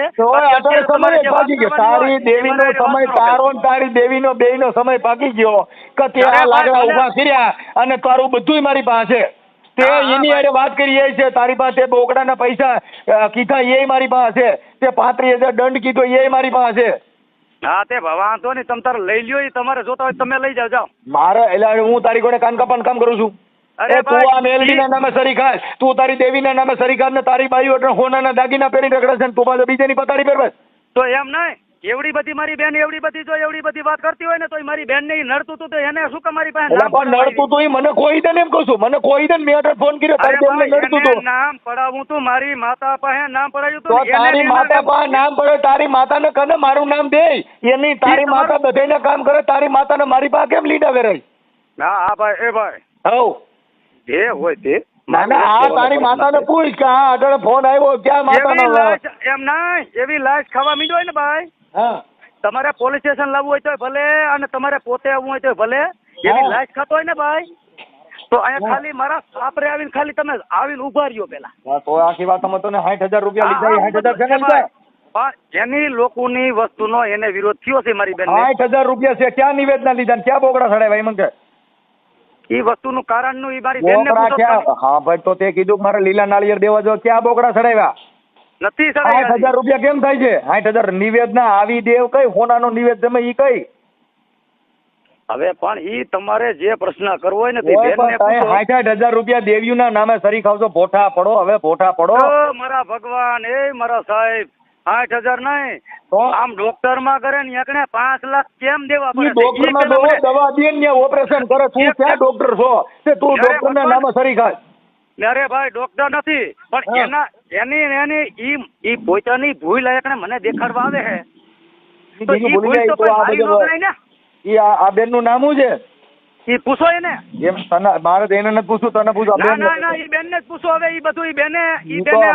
તારી દેવી નો સમય, તારો તારી દેવી નો બે નો સમય પાકી ગયો કે ત્યાં લાકડા ઉભા કર્યા અને તારું બધું મારી પાસે તે એની હારે વાત કરી એ છે. તારી પાસે બોકડાના પૈસા કીધા એ મારી પાસે, તે 35,000 દંડ કીધો એ મારી પાસે. હા તે વાંધો નહીં, તમે તારે લઈ લ્યો, તમારે જોતા હોય તમે લઈ જાઓ. મારે એટલે હું તારી કોને કાન કાપવાનું કામ કરું છું? તું આ મેલડી ના નામે સરી ખાય, તું તારી દેવી ના નામે સરી ખાય ને તારી બાઈઓ એટલે હોનાના દાગીના પહેરી રખડે છે, તું પાછો બીજાની પતાડી પહેરવે. તો એમ નહીં, એવડી બધી મારી બેન એવડી બધી વાત કરતી હોય ને તો મારી બેન ને નડતું હતું તો એને શું કે મારી પાસે નડતું તું? મને કોઈ દે એમ કહું છું, મને કોઈ દે. મેં ફોન કર્યો, તારી બેન ને નડતું તું, નામ પડાવું તું, મારી માતા પાસે નામ પડાયું તું. તારી માતા પાસે નામ પડે, તારી માતા ને કને મારું નામ દે. એની તારી માતા બધાને કામ કરે, તારી માતા ને મારી પાસે કેમ લીડા વેરાય? હા ભાઈ, એ ભાઈ હવ જે હોય તે. ના ના, આ તારી માતાને પૂછ કે હા આગળ ફોન આવ્યો ક્યાં માતાનો? એમ ના, એવી લાશ ખાવા મીડો હોય ને ભાઈ, હા તમારે પોલીસ સ્ટેશન લાવવું હોય તો ભલે અને તમારે પોતે આવવું હોય તો ભલે, એવી લાશ ખાતો હોય ને ભાઈ તો અહીંયા ખાલી મારા સાપરે આવીને ખાલી તમે આવીને ઉભા રહ્યો પેલા. તો આખી વાત સમજતો ને 60,000 રૂપિયા લીધા, 60,000 છે ને? જેની લોકોની વસ્તુનો એને વિરોધ થયો છે મારી બેન. 60,000 રૂપિયા છે, ક્યાં નિવેદના લીધા, ક્યાં બોકડા ચડાવ્યા મને? એ વસ્તુનું કારણનું એ મારી બેન ને પૂછો. હા ભાઈ, તો તે કીધું મારે લીલા નાળિયેર દેવા જો, ક્યાં બોકડા ચડાવ્યા? નથી 60,000 રૂપિયા કેમ થાય છે? 60,000 નિવેદના આવી દેવ કઈ હોનાનો નિવેદ તમે ઈ કઈ? હવે પણ ઈ તમારે જે પ્રશ્ન કરવો હોય ને તે બેનને પૂછો. 60,000 રૂપિયા દેવીના નામે સરી ખાવશો, ભોઠા પડો, હવે ભોઠા પડો. મારા ભગવાન, એ મારા સાહેબ, 60,000 નહીં, આમ ડોક્ટર માં કરે ને એકને 5 લાખ કેમ દેવા પડે? ડોક્ટર માં દવા દે ને ઓપરેશન કરે, તું ક્યાં ડોક્ટર છો તે તું ડોક્ટર ના નામે સરી ખાય? અરે ભાઈ ડોક્ટર નથી પણ એની ઈ પોતાની ભૂલ એકને મને દેખાડવા આવે છે તો ઈ ભૂલ તો કોઈ મારી નો ગણાય ને. ઈ આ બેન નું નામ શું છે? ઈ પૂછો એને. એમ તને મારે એને નથી પૂછું, તને પૂછો. ના ઈ બેન ને જ પૂછો. હવે ઈ બધું ઈ બેને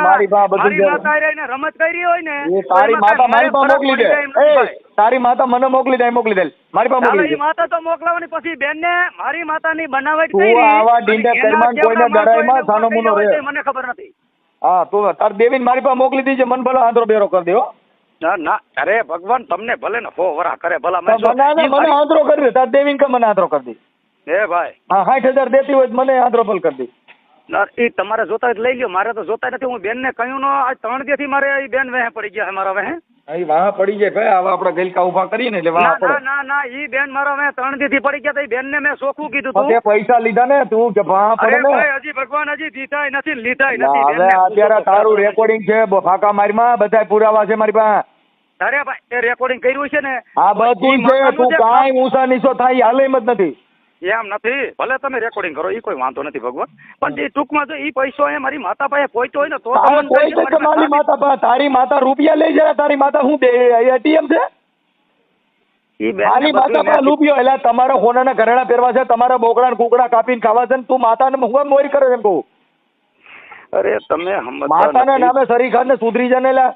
મારી માતા રહીને રમત કરી હોય ને, તારી માતા મારી પાસે મોકલી દે. તારી માતા મને મોકલી દે, મોકલી દે મારી પાસે મોકલી દે. માતા તો મોકલાવાની, પછી બેન ને મારી માતાની બનાવટ કરી. આવા ડીંડા કરમાન કોઈને ગરાયમાં સાનો મુનો રહે મને ખબર નથી. હા તું તાર દેવીને મારી પાસે મોકલી દીજે, મને ભલે આંધળો બેરો કરી દેવો. ના અરે ભગવાન તમને ભલે ને 100 વરા કરે ભલા. મને આંધળો કરી દે, તાર દેવીને કે મને આંધળો કરી દે. હે ભાઈ, હા 60,000 દેતી હોય મને આંધળો ભલ કરી દે. એ તમારે જોતા લઈ લ્યો, મારે તો જોતા નથી. હું બેન ને કહ્યું નો, આજ 3 દી થી મારે એ બેન વેહે પડી ગયા મારા વેહે. અહીં વાહ પડી જાય ભાઈ, હવે આપણે ગલકા ઉભા કરીએ ને એટલે વાહ ના પડે. ના ના ના ઈ બેન મારા મેં 3 દી થી પડી ગયા તા. બેન ને મેં ચોખ્ખું કીધું પણ તું. તે પૈસા લીધા ને તું કે વાહ અરે પડે ને. ભાઈ હજી ભગવાન હજી દીધાય નથી, લીધાય ના, નથી. હવે બેનને અત્યારે પૂછો તો તારું ખરા. રેકોર્ડિંગ છે ફાકા મારીમાં, બધાય પુરાવા છે મારી પાસે. અરે ભાઈ એ રેકોર્ડિંગ કર્યું છે ને. આ બધું ઈ છે, મકાનનું તું જે કાંઈ ઊંચા નીચો થાય હાલ એમ જ નથી. એમ નથી, ભલે તમે રેકોર્ડિંગ કરો ઈ કોઈ વાંધો નથી ભગવાન, પણ એ ટૂંકમાં જો ઈ પૈસો એ મારી માતા પાસે પહોંચ્યો હોય ને તો તારે તમને કોઈ કહીને છે કે મારી મારી પાસે માતા પાસે? તારી માતા રૂપિયા લઈ જાય, તારી માતા શું દે એટીએમ છે? ઈ બેનને મારી બધું માતા મેં પાસે રૂપિયો એટલે તમારા હોનાના ઘરેણા પહેરવા છે, તમારા બોકડા ને કુકડા કાપીને ખાવા છે ને તું માતાને હું મોરી કરે એમ કહું. અરે તમે સમજતા માતાના નથી. નામે સરીખાને સુધરી જા ને લા.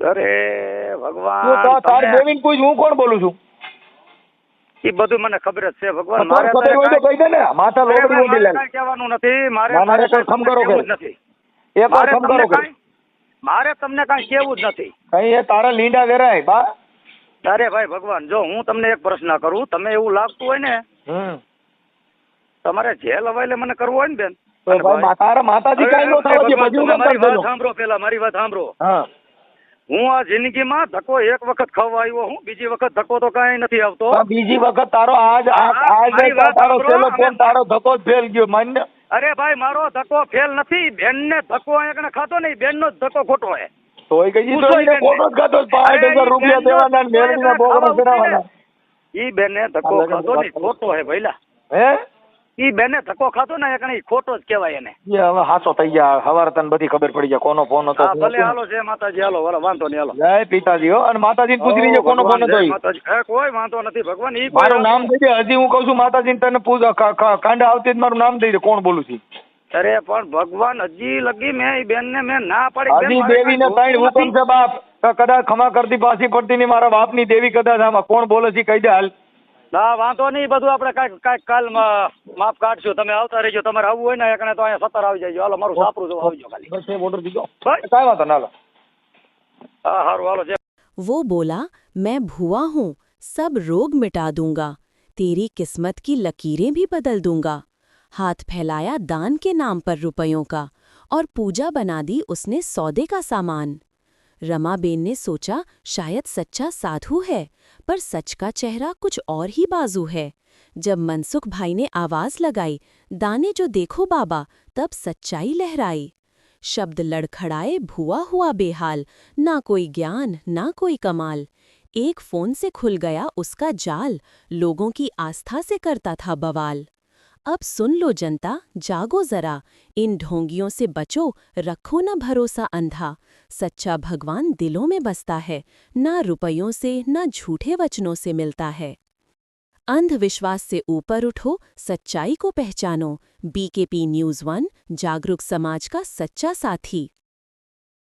અરે તું ભગવાન તાર તમે દેવીને પૂછ, હું કોણ બોલું છું? ઈ બધું મને ખબર જ છે ભગવાન. તો ખબર હોય તો કહી દે ને, માથા અરે લોબડી ભાઈ, ઓઢી મારે લે. કાંઈ કહેવાનું નથી. મારે ના, મારે કાંઈ કઈ ખમ કરો કહેવું કે. જ નથી. એક વાર મારે ખમ તમને કરો કે. કાંઈ મારે તમને કાંઈ કહેવું જ નથી. કઈ એ તારા લીંડા વેરાય બા. અરે ભાઈ ભગવાન, જો હું તમને એક પ્રશ્ન કરું, તમે એવું લાગતું હોય ને તમારે જે લવાયેલે મને કરવું હોય ને બેન, તો અને ભાઈ ભાઈ, તારા માતાજી અરે કાંઈ નો થવા દે, ભગવાન, બધું તમે કામ મારી કરજો. વાત સાંભળો પેલા, મારી વાત સાંભળો. હા. હું આ જિંદગીમાં ધક્કો એક વખત ખાવા આવ્યો હું, બીજી વખત ધક્કો તો કાંઈ નથી આવતો. પણ બીજી વખત તારો આજ મારી વાત તારો સાંભળો, છેલ્લો ફોન અમે- તારો ધક્કો જ ફેલ ગયો માન્ય. અરે ભાઈ, મારો ધક્કો ફેલ નથી, બેનને ધક્કો અહીંયા ખાતો નહીં, બેનનો જ ધક્કો ખોટો છે. તોય કઈ પૂછો તો ઈ બેનને. ખોટો જ ખાતો જ, અરે 5,000 ઈ રૂપિયા બેનનો દેવાના ને ધક્કો મેરડીના એને બોકડા ખાવા ફેરવવાના. ઈ બેનને ધક્કો આ લગન ખાતો વાત નહીં, કરો. ખોટો હે ભઈલા. હે ઈ બેનને ધક્કો ખાતો ને એકણે ઈ ખોટો જ કહેવાય એને. એ હવે હાચો થઈ ગયા, હવારે તને બધી ખબર પડી જાય કોનો ફોન હતો. હા ભલે, હાલો જય માતાજી, હાલો વાંધો નહીં, હાલો. જય પિતાજી હો. અને માતાજીને પૂછી લેજે કોનો ફોન હતો જય ઈ. માતાજી. કોઈ વાંધો નથી ભગવાન. ઈ કોઈ મારું નામ વાંધો દઈ દે, હજી હું કઉ છું માતાજીને તને પૂછ કાંડા આવતી જ મારું નામ દઈ દે, કોણ બોલું છું. નથી. અરે પણ ભગવાન, હજી લગી મેં ઈ બેનને મેં ના પાડી. બેન, હજી મારે દેવીને કાંઈ ત્રણ જોતું હુકમ નથી. છે બાપ, તો કદાચ ખમા કરતી પાછી પડતી નહીં, મારા બાપની દેવી કદાચ આમાં કોણ બોલે છે કહી દે હાલ. ના વાંધો નહીં, બધું આપણે કાંઈક કાલ માપ કાઢશું. તમે આવતા રહેજો, તમારે આવવું હોય ને એકણે તો અહીંયા 17 આવી જાય. હાલો, મારું સાપરું જો આવજો ખાલી. બસ એ ઓર્ડર દીધો. બસ. કાંઈ વાંધો ના. હાલો. હા હારું, હાલો જય. वो बोला, मैं भुआ हूँ, सब रोग मिटा दूंगा, तेरी किस्मत की लकीरें भी बदल दूंगा। हाथ फैलाया दान के नाम पर रुपयों का और पूजा बना दी उसने सौदे का सामान। रमाबेन ने सोचा शायद सच्चा साधु है, पर सच का चेहरा कुछ और ही बाजू है। जब मनसुख भाई ने आवाज लगाई, दाने जो देखो बाबा, तब सच्चाई लहराई। शब्द लड़खड़ाए, भुआ हुआ बेहाल, ना कोई ज्ञान ना कोई कमाल। एक फोन से खुल गया उसका जाल, लोगों की आस्था से करता था बवाल। अब सुन लो जनता, जागो जरा, इन ढोंगियों से बचो, रखो न भरोसा अंधा। सच्चा भगवान दिलों में बसता है, ना रुपयों से ना झूठे वचनों से मिलता है। अंधविश्वास से ऊपर उठो, सच्चाई को पहचानो। BKP News 1, जागरूक समाज का सच्चा साथी।